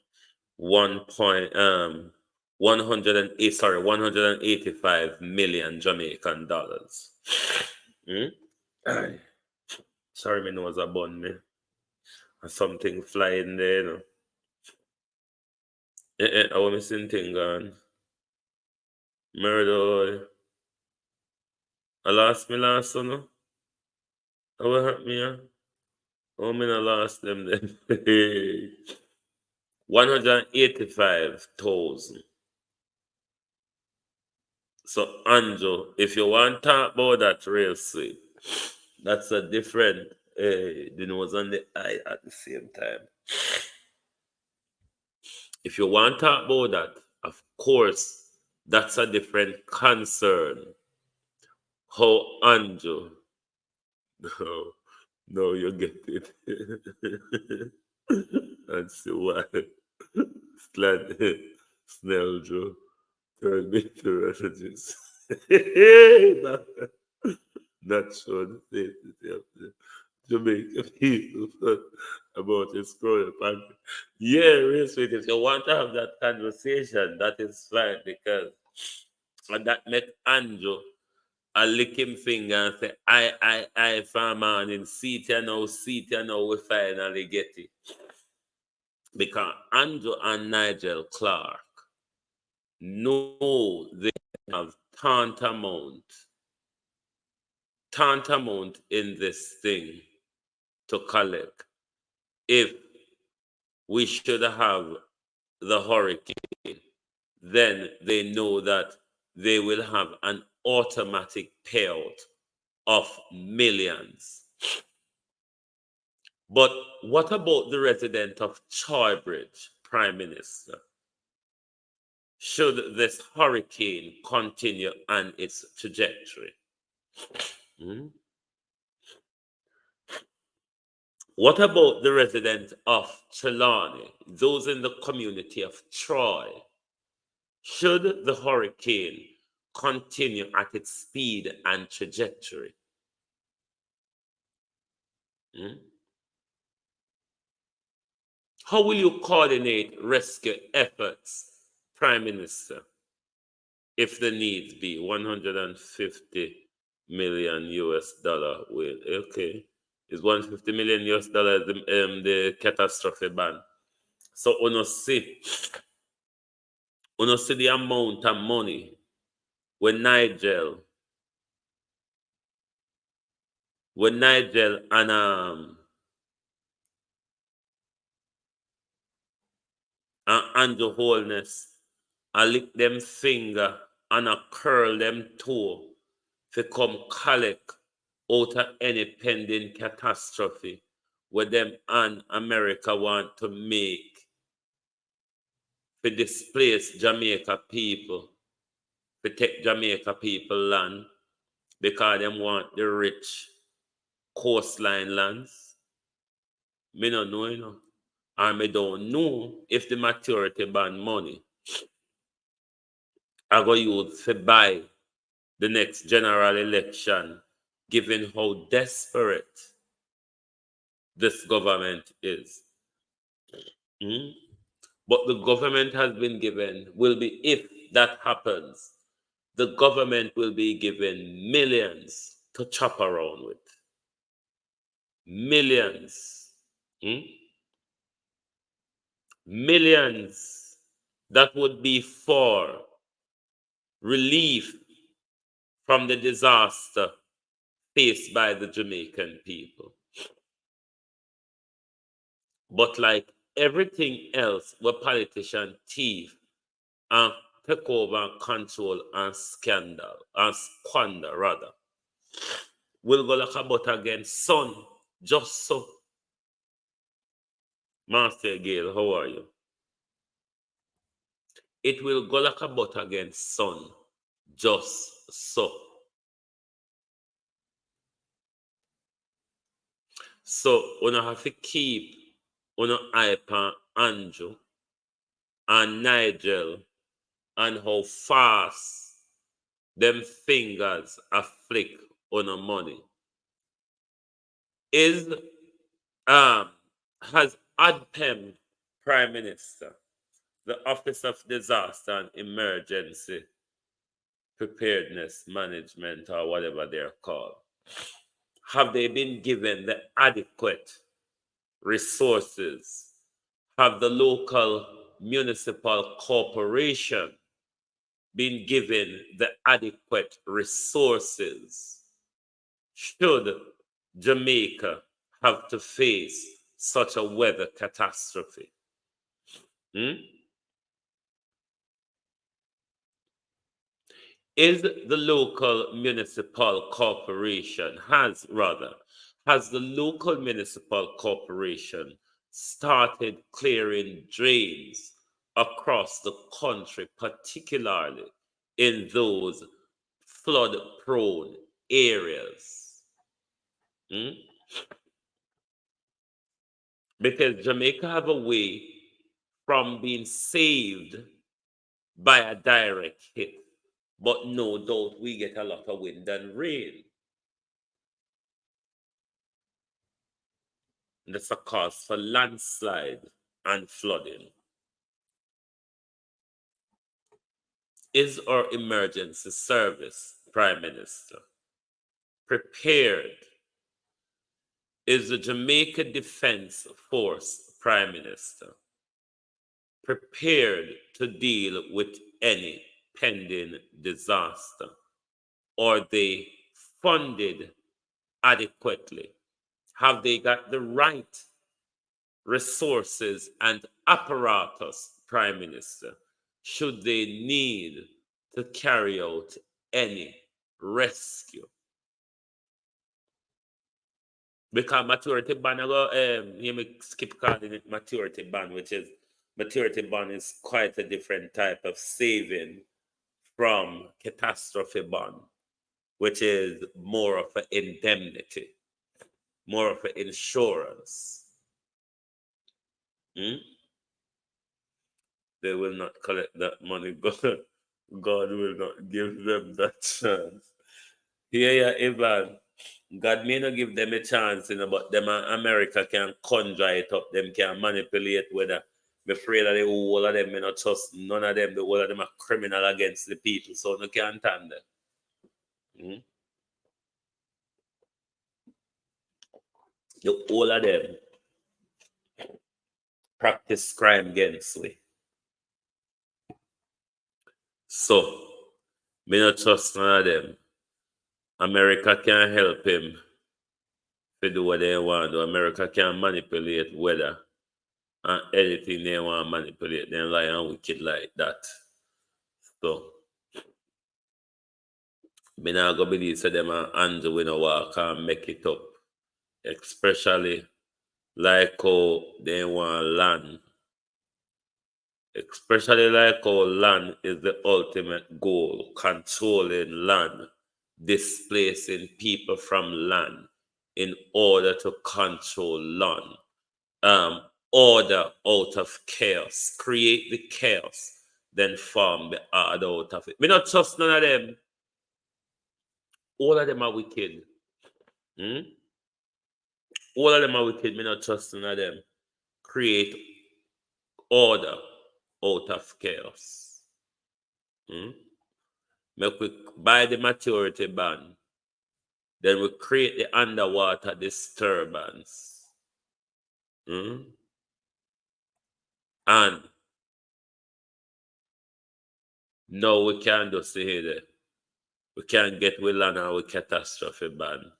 185 million Jamaican dollars. Aye. Sorry, me nose a bun me. Something flying there, you know. I want me seeing thing gone. Murder. I lost me last one, no? What happened me, yeah? Oh, me not lost them then. 185,000. So, Andrew, if you want to talk about that real sweet, that's a different, the nose and the eye at the same time. If you want to talk about that, of course, that's a different concern. How Andrew, no, you get it. And so why Snell Joe turned into refugees. Not sure the safety of the Jamaica people about his growing up. Yeah, real sweet. If you want to have that conversation, that is fine because and that make Andrew a lick him finger and say, I, farmer, and in seat you know, we finally get it. Because Andrew and Nigel Clark know they have tantamount in this thing to collect if we should have the hurricane, then they know that they will have an automatic payout of millions. But what about the resident of Choybridge, Prime Minister? Should this hurricane continue on its trajectory? What about the resident of Trelawney, those in the community of Troy? Should the hurricane continue at its speed and trajectory? How will you coordinate rescue efforts, Prime Minister, if the needs be 150 million US dollar? Okay, is 150 million US dollar the catastrophe ban? So uno see the amount of money when Nigel and Andrew Holness I lick them finger and I curl them toe to come collect out of any pending catastrophe where them and America want to make to displace Jamaica people, to take Jamaica people land because them want the rich coastline lands. Me no know, you know. And me don't know if the maturity ban money I go use to buy the next general election, given how desperate this government is. But the government has been given, will be, if that happens, the government will be given millions to chop around with. Millions. Millions. That would be for relief from the disaster faced by the Jamaican people. But like everything else where politicians thief and take over and control and scandal and squander rather, we'll go like about again, son, just so. Master Gale, how are you? It will go like a butt against sun, just so. So, we have to keep on eye on Andrew and Nigel and how fast them fingers are flick on the money. Is has ADPEM Prime Minister, the Office of Disaster and Emergency Preparedness Management, or whatever they're called, have they been given the adequate resources? Have the local municipal corporation been given the adequate resources should Jamaica have to face such a weather catastrophe? Is the local municipal corporation, has the local municipal corporation started clearing drains across the country, particularly in those flood-prone areas? Because Jamaica have a way from being saved by a direct hit, but no doubt we get a lot of wind and rain. And that's a cause for landslide and flooding. Is our emergency service, Prime Minister, prepared? Is the Jamaica Defense Force, Prime Minister, prepared to deal with any pending disaster? Are they funded adequately? Have they got the right resources and apparatus, Prime Minister, should they need to carry out any rescue? Because maturity ban, you skip calling it maturity ban, which is maturity ban is quite a different type of saving from catastrophe bond, which is more of an indemnity, more of an insurance. They will not collect that money. God will not give them that chance. Yeah, Ivan. God may not give them a chance, but them America can conjure it up. Them can manipulate weather. I'm afraid that the whole of them may not trust none of them. The whole of them are criminal against the people, so no can't stand them. The whole of them practice crime against we. So, me not trust none of them. America can help him to do what they want to. America can manipulate weather and anything they want to manipulate. They lie and wicked like that. So, me not go believe so them and Andrew will walk and make it up. Especially like how they want land. Especially like how land is the ultimate goal. Controlling land. Displacing people from land in order to control land. Order out of chaos. Create the chaos. Then form the order out of it. Me not trust none of them. All of them are wicked. All of them are wicked. Me not trust none of them. Create order out of chaos. Make we buy the maturity ban. Then we create the underwater disturbance. And no, we can't just say that. We can't get with land and with catastrophe ban.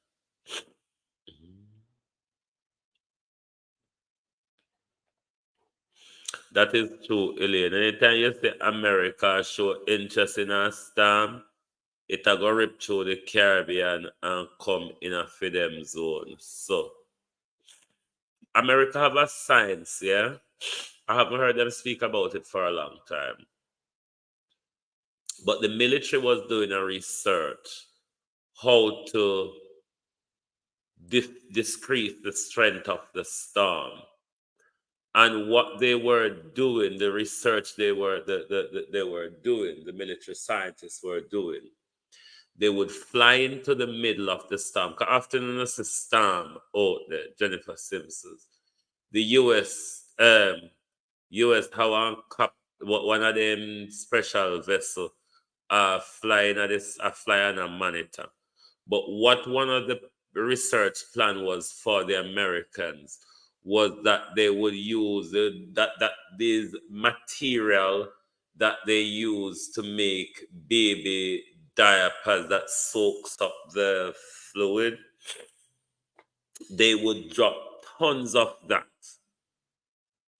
That is true, Elaine. Anytime you say America show interest in a storm, it'll go rip through the Caribbean and come in a freedom zone. So, America have a science, yeah? I haven't heard them speak about it for a long time. But the military was doing a research how to decrease the strength of the storm. And what they were doing, the research they were doing, the military scientists were doing, they would fly into the middle of the storm. Because often it's a storm out there, Jennifer Simpsons. The US have one of them special vessel flying at this fly on a monitor. But what one of the research plan was for the Americans was that they would use that these material that they use to make baby diapers that soaks up the fluid. They would drop tons of that.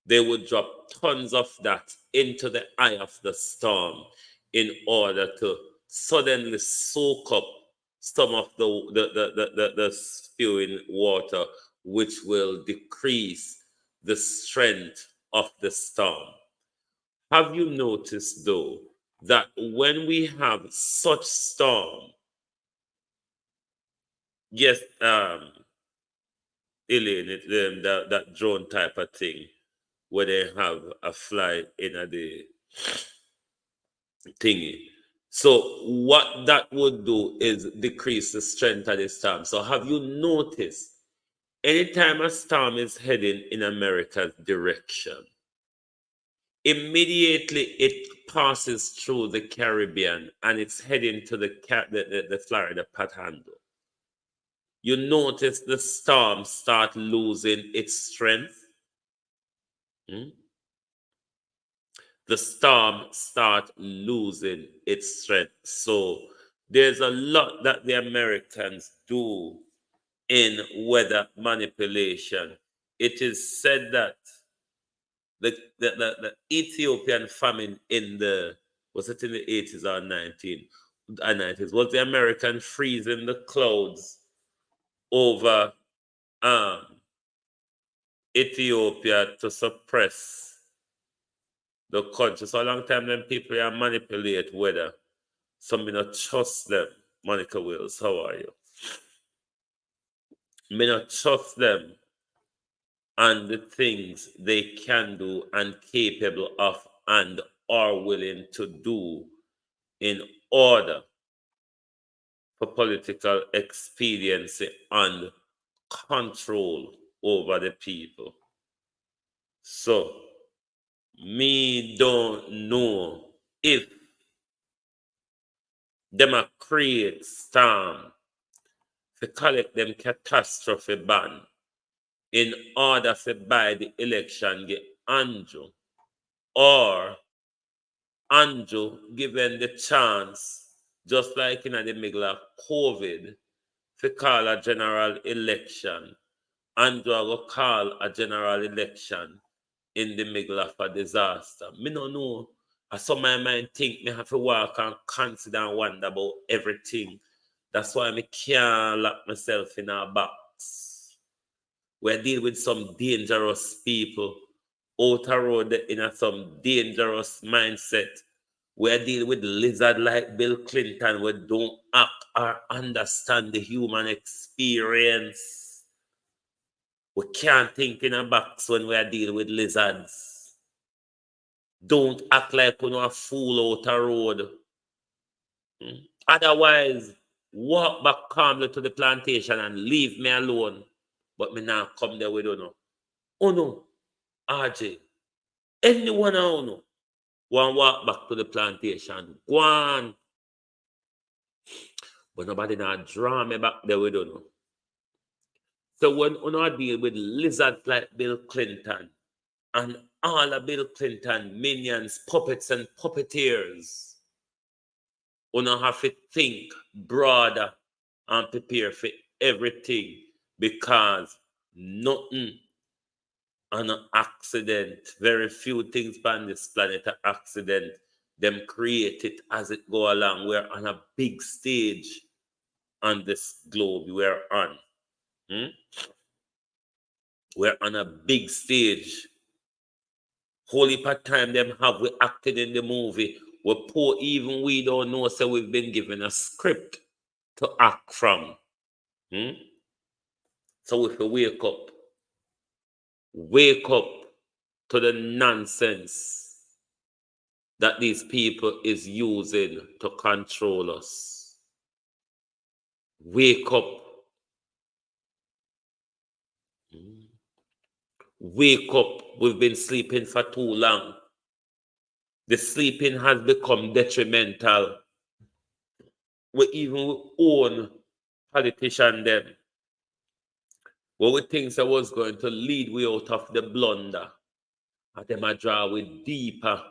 They would drop tons of that into the eye of the storm in order to suddenly soak up some of the spewing water, which will decrease the strength of the storm. Have you noticed, though, that when we have such storm, yes, Elaine, that drone type of thing, where they have a fly in the thingy. So what that would do is decrease the strength of the storm. So have you noticed, anytime a storm is heading in America's direction, immediately it passes through the Caribbean and it's heading to the Florida Panhandle. You notice the storm start losing its strength. The storm start losing its strength. So there's a lot that the Americans do in weather manipulation. It is said that the Ethiopian famine was it in the 80s or 90s, was the American freezing the clouds over Ethiopia to suppress the country. So a long time them people are manipulate weather. So me not trust them. Monica Wills, how are you? Me not trust them and the things they can do and capable of and are willing to do in order for political expediency and control over the people. So me don't know if them a create storm to collect them catastrophe ban in order to buy the election get Andrew, or Andrew given the chance, just like in the middle of COVID, to call a general election. Andrew will call a general election in the middle of a disaster. Me no know. Some my mind think me have to walk and consider and wonder about everything. That's why me can't lock myself in a box. We deal with some dangerous people out a road in some dangerous mindset. We deal with lizard like Bill Clinton. We don't act or understand the human experience. We can't think in a box when we are dealing with lizards. Don't act like we're not a fool out a road. Otherwise, walk back calmly to the plantation and leave me alone. But me now come there with you know. Oh no, RJ. Anyone I know want walk back to the plantation. Go on. But nobody now draw me back there with you know. So when you deal with lizards like Bill Clinton and all of Bill Clinton minions, puppets and puppeteers, you have to think broader and prepare for everything, because nothing an accident. Very few things on this planet are accident. Them create it as it go along. We're on a big stage on this globe we're on. We're on a big stage. Whole heap of time them have we acted in the movie. We're poor, even we don't know, so we've been given a script to act from. So if we wake up to the nonsense that these people is using to control us. Wake up. Wake up. We've been sleeping for too long. The sleeping has become detrimental. We even own politicians them. What we think that was going to lead we out of the blunder, and them a draw we deeper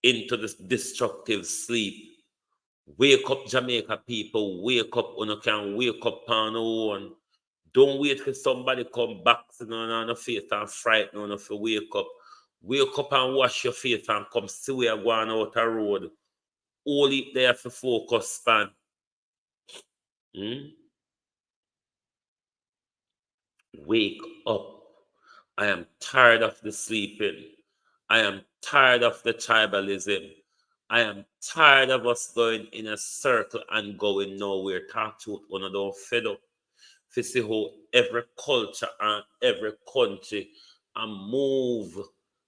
into this destructive sleep. Wake up, Jamaica people. Wake up. You can wake up on your own. Don't wait for somebody come back on your face and frighten you if you wake up. Wake up and wash your face and come see we are going out the road. All it there for focus span. Wake up. I am tired of the sleeping. I am tired of the tribalism. I am tired of us going in a circle and going nowhere. Talk to one of those fed up. To see how every culture and every country and move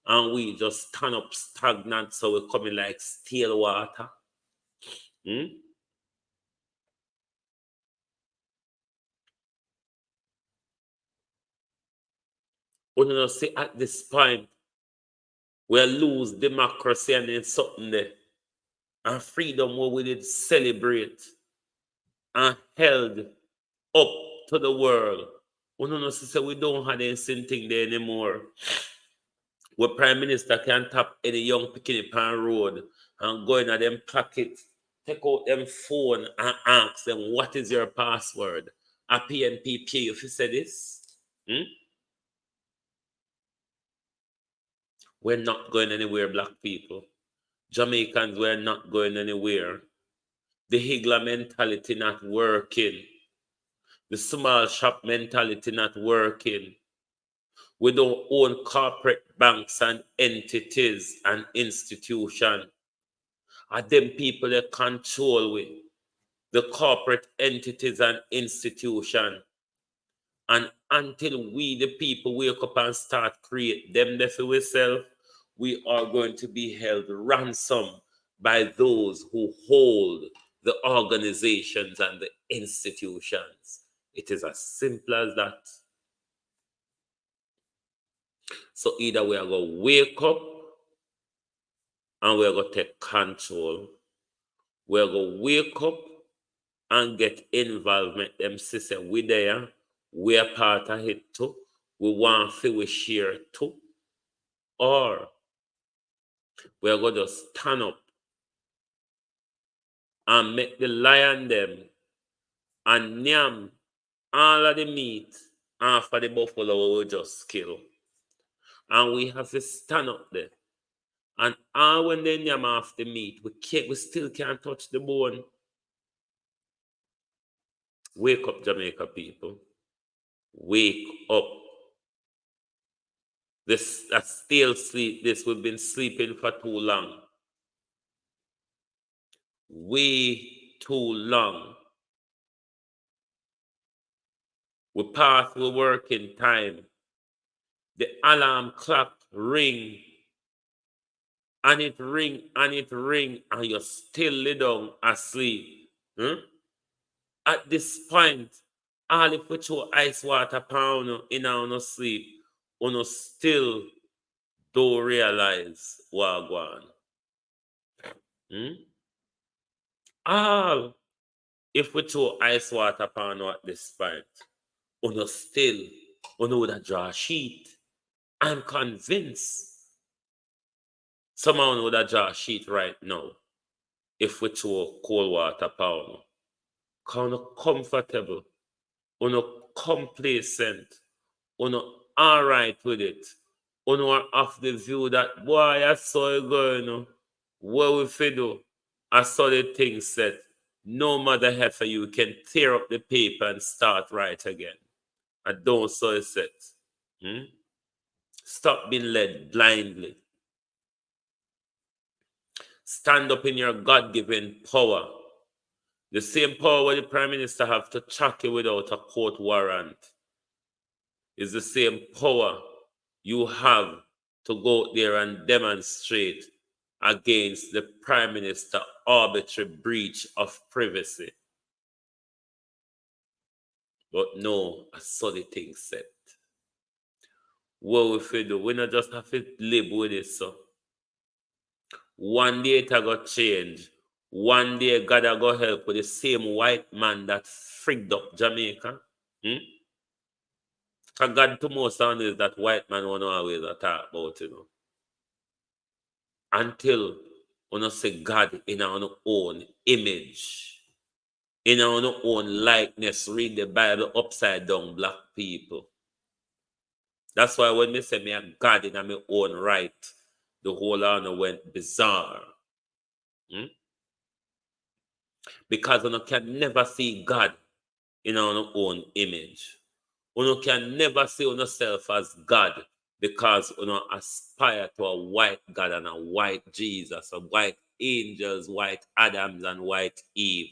and we just stand up stagnant, so we're coming like stale water. We don't see at this point we lose democracy and then something there. And freedom where we did celebrate and held up to the world. We don't see we don't have anything there anymore. Where Prime Minister can tap any young picking pan road and go in at them pocket, take out them phone and ask them, what is your password? A PNP pay if you say this. We're not going anywhere, black people. Jamaicans, we're not going anywhere. The Higla mentality not working. The small shop mentality not working. We don't own corporate banks and entities and institutions. And them people that control with the corporate entities and institutions. And until we, the people, wake up and start create them there for ourselves, we are going to be held ransom by those who hold the organizations and the institutions. It is as simple as that. So either we are going to wake up and we are going to take control. We are going to wake up and get involvement. Them sister, we there. We are part of it too. We want to we share too. Or we are going to stand up and make the lion them and nyam all of the meat after the buffalo we just kill. And we have to stand up there. And all when they nyam off the meat, we still can't touch the bone. Wake up, Jamaica people. Wake up. That stale sleep, we've been sleeping for too long. Way too long. We pass the working time. The alarm clock ring. And it ring, and it ring, and you're still lay down asleep. At this point, all if we throw ice water pound in our sleep, we still don't realize what going on. All if we throw ice water pound at this point, we still would draw a sheet. I'm convinced someone would draw a sheet right now if we throw cold water pound. Kind of comfortable, complacent, all right with it. Are off the view that, boy, I saw it going, what we fit do? I saw the thing said, no matter how for you can tear up the paper and start right again. I don't saw it set. Stop being led blindly. Stand up in your God-given power. The same power where the Prime Minister have to chuck you without a court warrant is the same power you have to go out there and demonstrate against the Prime Minister arbitrary breach of privacy. But no, I saw the thing set. What if we do? We not just have to live with it, so. One day it got change. One day God a go help with the same white man that frigged up Jamaica. Because God to most sound is that white man won't always talk about, Until we say God in our own image, in our own likeness, read the Bible upside down, black people. That's why when they say me a God in my own right, the whole honor went bizarre. Because we can never see God in our own image. We can never see ourselves as God because we aspire to a white God and a white Jesus, a white angels, white Adams, and white Eve.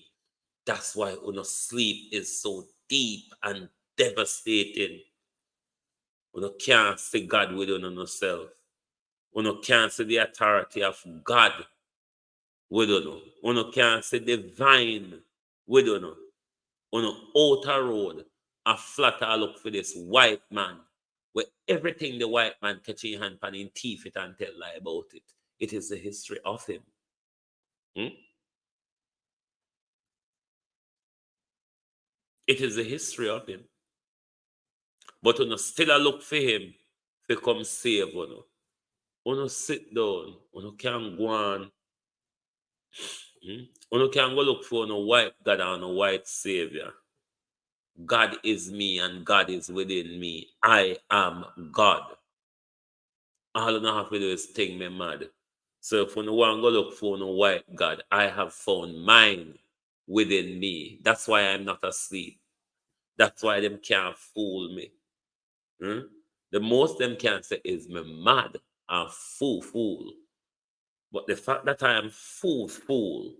That's why sleep is so deep and devastating. We can't see God within ourselves. We can't see the authority of God within us. We can't see divine within us. On an outer road, a flatter look for this white man, where everything the white man catch in hand and in teeth it and tell lie about it. It is the history of him. It is the history of him. But when you still a look for him, to come save you. When you sit down, when you can go on, when you can go look for a white God and a white Savior. God is me and God is within me. I am God. All you have to do is think me mad. So if you want to go look for a white God, I have found mine within me. That's why I'm not asleep. That's why them can't fool me. The most them can say is me mad and fool. But the fact that I am fool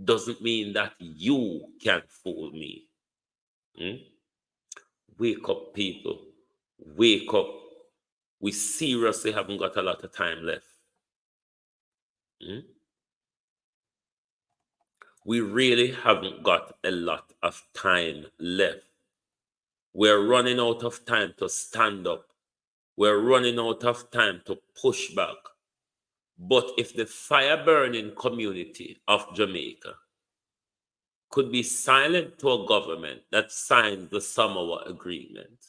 doesn't mean that you can fool me. Wake up, people. Wake up. We seriously haven't got a lot of time left. We really haven't got a lot of time left. We're running out of time to stand up. We're running out of time to push back. But if the fire-burning community of Jamaica could be silent to a government that signs the Samoa Agreement,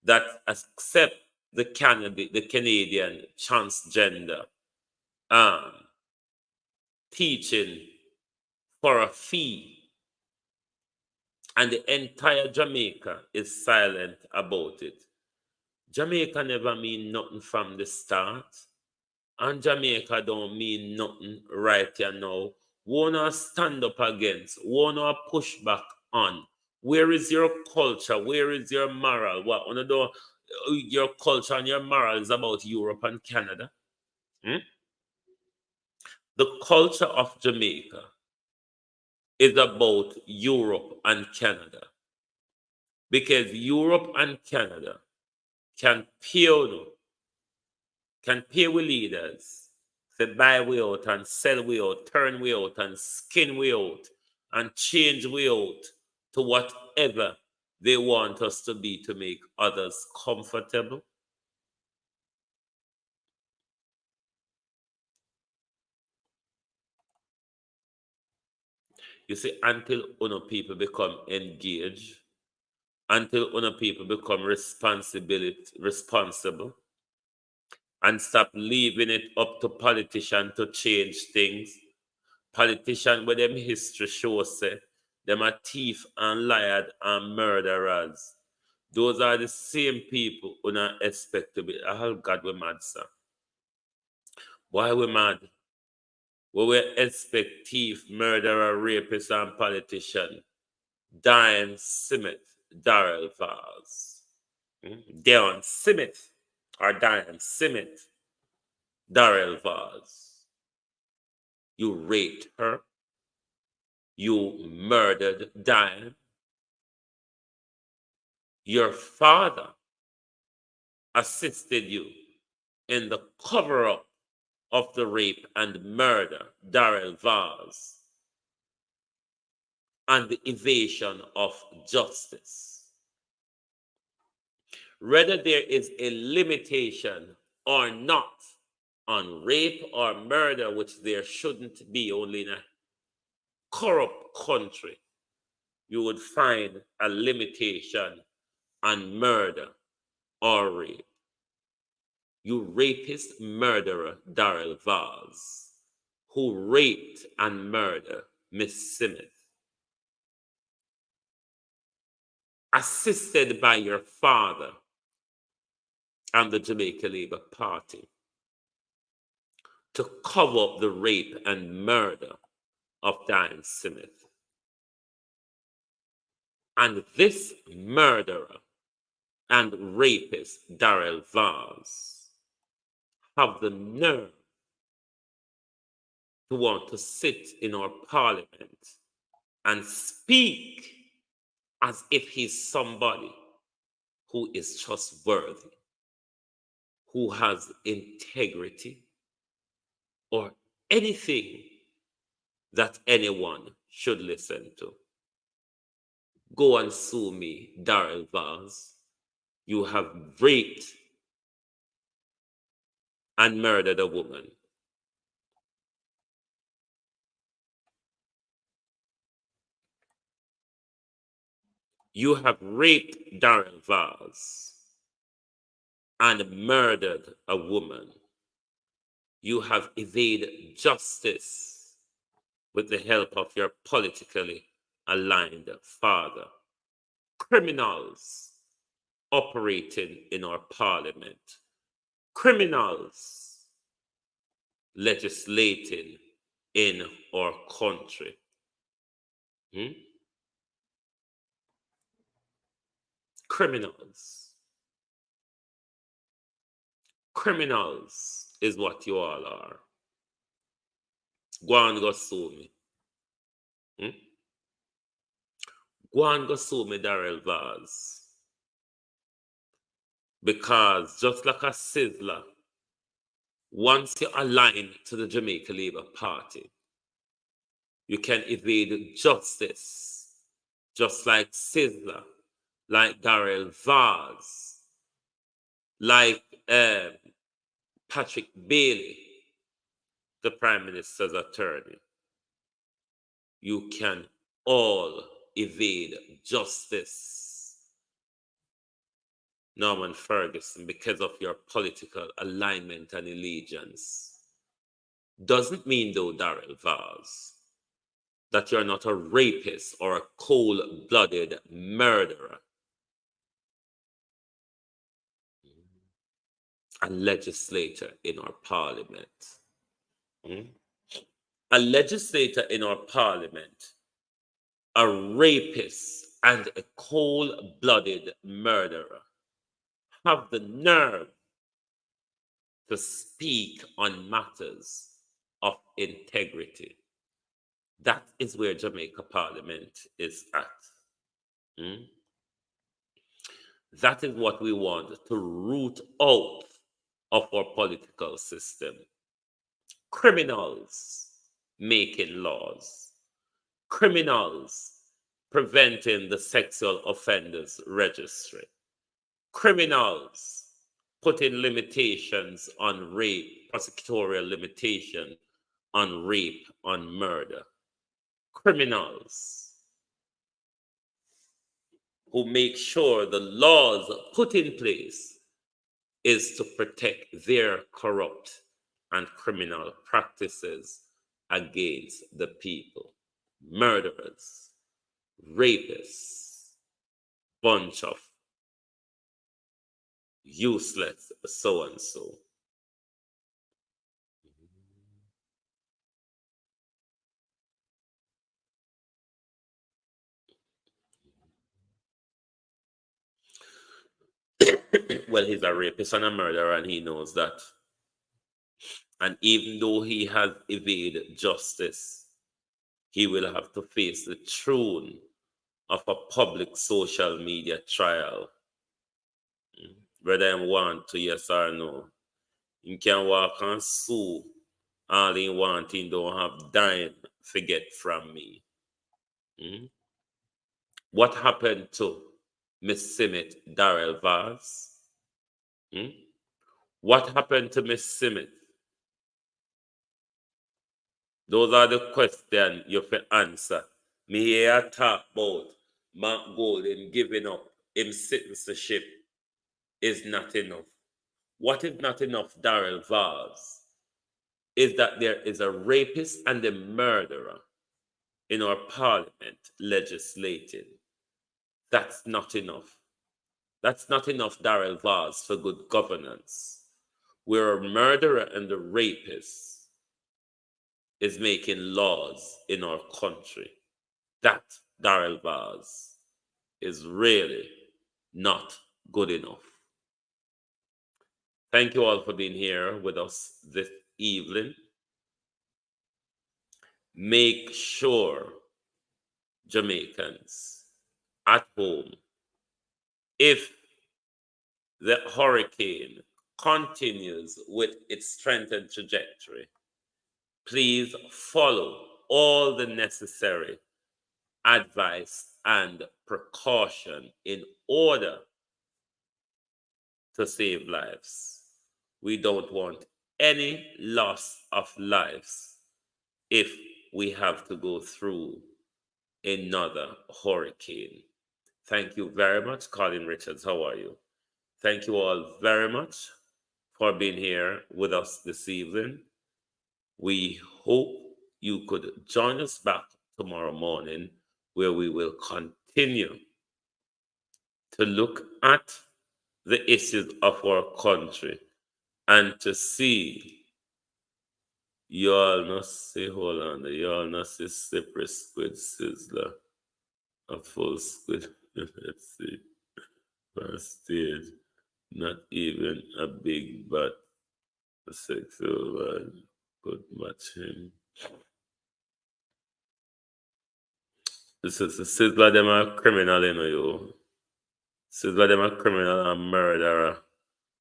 that accept the Canadian transgender teaching for a fee, and the entire Jamaica is silent about it. Jamaica never mean nothing from the start, and Jamaica don't mean nothing right here now. Wanna stand up against, wanna push back on. Where is your culture? Where is your moral? What your culture and your moral is about Europe and Canada? The culture of Jamaica is about Europe and Canada. Because Europe and Canada can pay with leaders to buy way out and sell way out, turn way out and skin way out and change way out to whatever they want us to be to make others comfortable. You see, until people become engaged, until people become responsible, and stop leaving it up to politicians to change things. Politicians, with them history shows, say, them are thief and liars and murderers. Those are the same people who not expect to be. Oh God, we're mad, sir. Why we mad? We expect thief, murderer, rapist, and politician. Diane Simmet, Darrell Vars. Dion Smith or Diane Smith, Darrell Vaz. You raped her. You murdered Diane. Your father assisted you in the cover-up of the rape and murder, Darrell Vaz, and the evasion of justice. Whether there is a limitation or not on rape or murder, which there shouldn't be only in a corrupt country, you would find a limitation on murder or rape. You rapist murderer Darrell Vaz, who raped and murdered Miss Smith, assisted by your father and the Jamaica Labour Party to cover up the rape and murder of Diane Smith. And this murderer and rapist, Darrell Vaz, have the nerve to want to sit in our parliament and speak as if he's somebody who is trustworthy, who has integrity, or anything that anyone should listen to. Go and sue me, Darrell Vaz. You have raped and murdered a woman. You have raped Darrell Vaz and murdered a woman. You have evaded justice with the help of your politically aligned father. Criminals operating in our parliament. Criminals legislating in our country. Criminals. Criminals is what you all are. Go and go sue me. Go and go sue me, Darrell Vaz. Because just like a sizzler, once you align to the Jamaica Labour Party, you can evade justice, just like Sizzler, like Darrell Vaz, like Patrick Bailey, the Prime Minister's attorney. You can all evade justice, Norman Ferguson, because of your political alignment and allegiance. Doesn't mean, though, Darrell Vaz, that you're not a rapist or a cold-blooded murderer. A legislator in our parliament. A legislator in our parliament, a rapist and a cold-blooded murderer, have the nerve to speak on matters of integrity. That is where Jamaica Parliament is at. That is what we want to root out of our political system. Criminals making laws. Criminals preventing the sexual offenders registry. Criminals putting limitations on rape, prosecutorial limitation on rape, on murder. Criminals who make sure the laws put in place is to protect their corrupt and criminal practices against the people. Murderers, rapists, bunch of useless so-and-so. well, he's a rapist and a murderer, and he knows that. And even though he has evaded justice, he will have to face the throne of a public social media trial. Whether I want to, yes or no. He can walk and sue. All he want, he don't have dime forget from me. What happened to Miss Simmet Darrell Vaz? What happened to Miss Simmet? Those are the questions you have to answer. Me here talk about Mark Golden giving up him citizenship is not enough. What is not enough, Darrell Vaz, is that there is a rapist and a murderer in our parliament legislating. That's not enough. That's not enough, Darrell Vaz, for good governance. Where a murderer and a rapist is making laws in our country. That, Darrell Vaz, is really not good enough. Thank you all for being here with us this evening. Make sure, Jamaicans at home, if the hurricane continues with its strength and trajectory, please follow all the necessary advice and precaution in order to save lives. We don't want any loss of lives if we have to go through another hurricane. Thank you very much, Colin Richards. How are you? Thank you all very much for being here with us this evening. We hope you could join us back tomorrow morning, where we will continue to look at the issues of our country and to see, you all not see, hold on, you all not see slippery squid sizzler, a full squid. Let's see, first stage, not even a big butt, a sexual one could match him. This is a sizzler, them a criminal, you know, you. Sizzler, them a criminal and murderer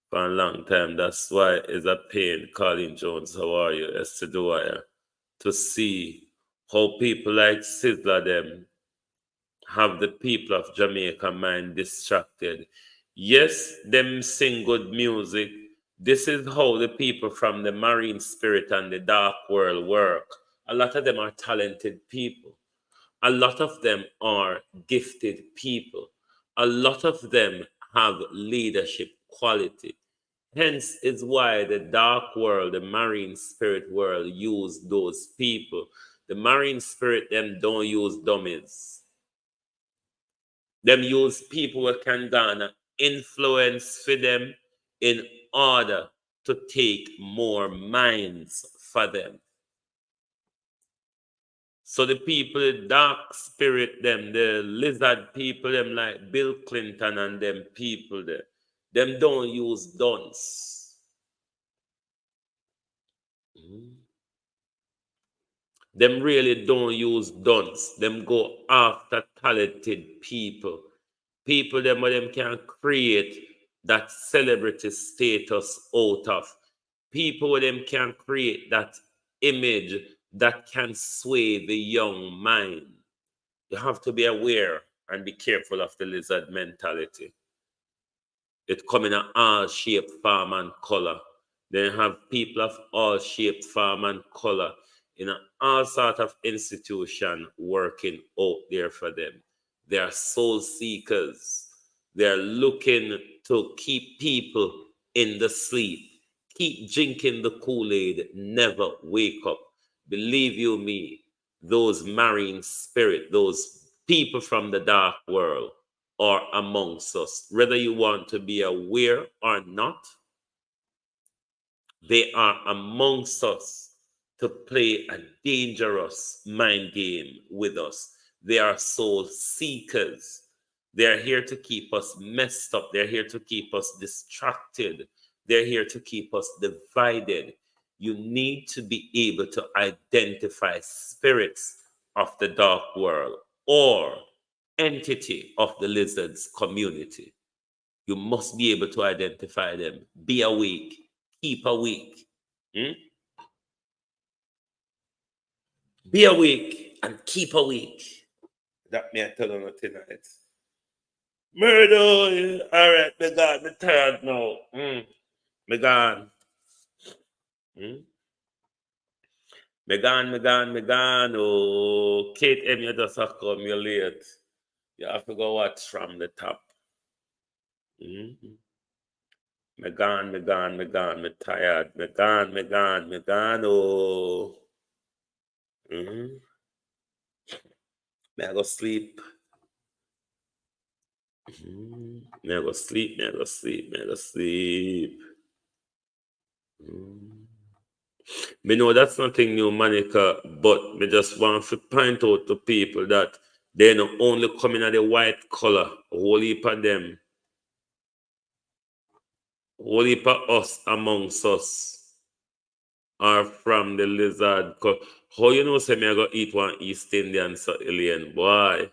for a long time. That's why it's a pain, Colin Jones, how are you, Esther Dwyer, to see how people like Sizzler, them have the people of Jamaica mind distracted. Yes, them sing good music. This is how the people from the marine spirit and the dark world work. A lot of them are talented people. A lot of them are gifted people. A lot of them have leadership quality. Hence is why the dark world, the marine spirit world, use those people. The marine spirit, them don't use dummies. Them use people who can garner influence for them in order to take more minds for them. So the people, the dark spirit, them, the lizard people, them like Bill Clinton and them people there, them don't use dunce. Them really don't use dunce. Them go after talented people. People them where them can create that celebrity status out of. People where them can create that image that can sway the young mind. You have to be aware and be careful of the lizard mentality. It come in all shape, form, and color. They have people of all shape, form, and color in all sort of institution working out there for them. They are soul seekers. They're looking to keep people in the sleep. Keep drinking the Kool-Aid, never wake up. Believe you me, those marine spirit, those people from the dark world are amongst us. Whether you want to be aware or not, they are amongst us to play a dangerous mind game with us. They are soul seekers. They're here to keep us messed up. They're here to keep us distracted. They're here to keep us divided. You need to be able to identify spirits of the dark world or entity of the lizard's community. You must be able to identify them. Be awake. Keep awake. Be awake and keep awake. That me I tell you tonight. Murder. All right, me God, me tired now. Me gone. Me gone. Oh, Kate M, you just have come, you're late. You have to go watch from the top. Me gone. Me tired. Me gone. Oh. Me I go sleep. Me I go sleep. Me know that's nothing new, Monica, but me just want to point out to people that they not only coming at the white color, whole heap of them, whole heap of us amongst us are from the lizard. How you know say me I go eat one East Indian so alien boy?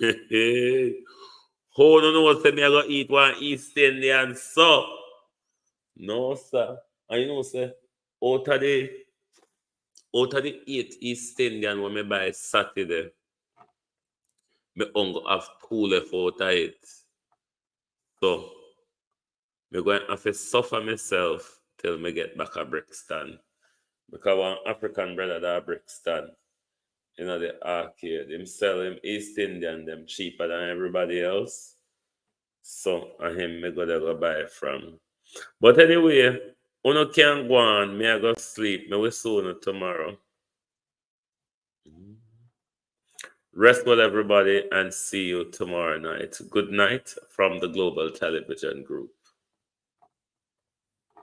How you know say me I go eat one East Indian so? No sir. And you know say out of the 8 East Indian when me buy Saturday, me only have 2 left out of it. So me going to have to suffer myself till me get back at Brixton. Because one African brother that Brixton, you know, the arcade, him sell him East Indian them cheaper than everybody else. So and him me go buy from. But anyway, uno can go on, me I go sleep. Me will soon tomorrow. Rest well, everybody, and see you tomorrow night. Good night from the Global Television Group.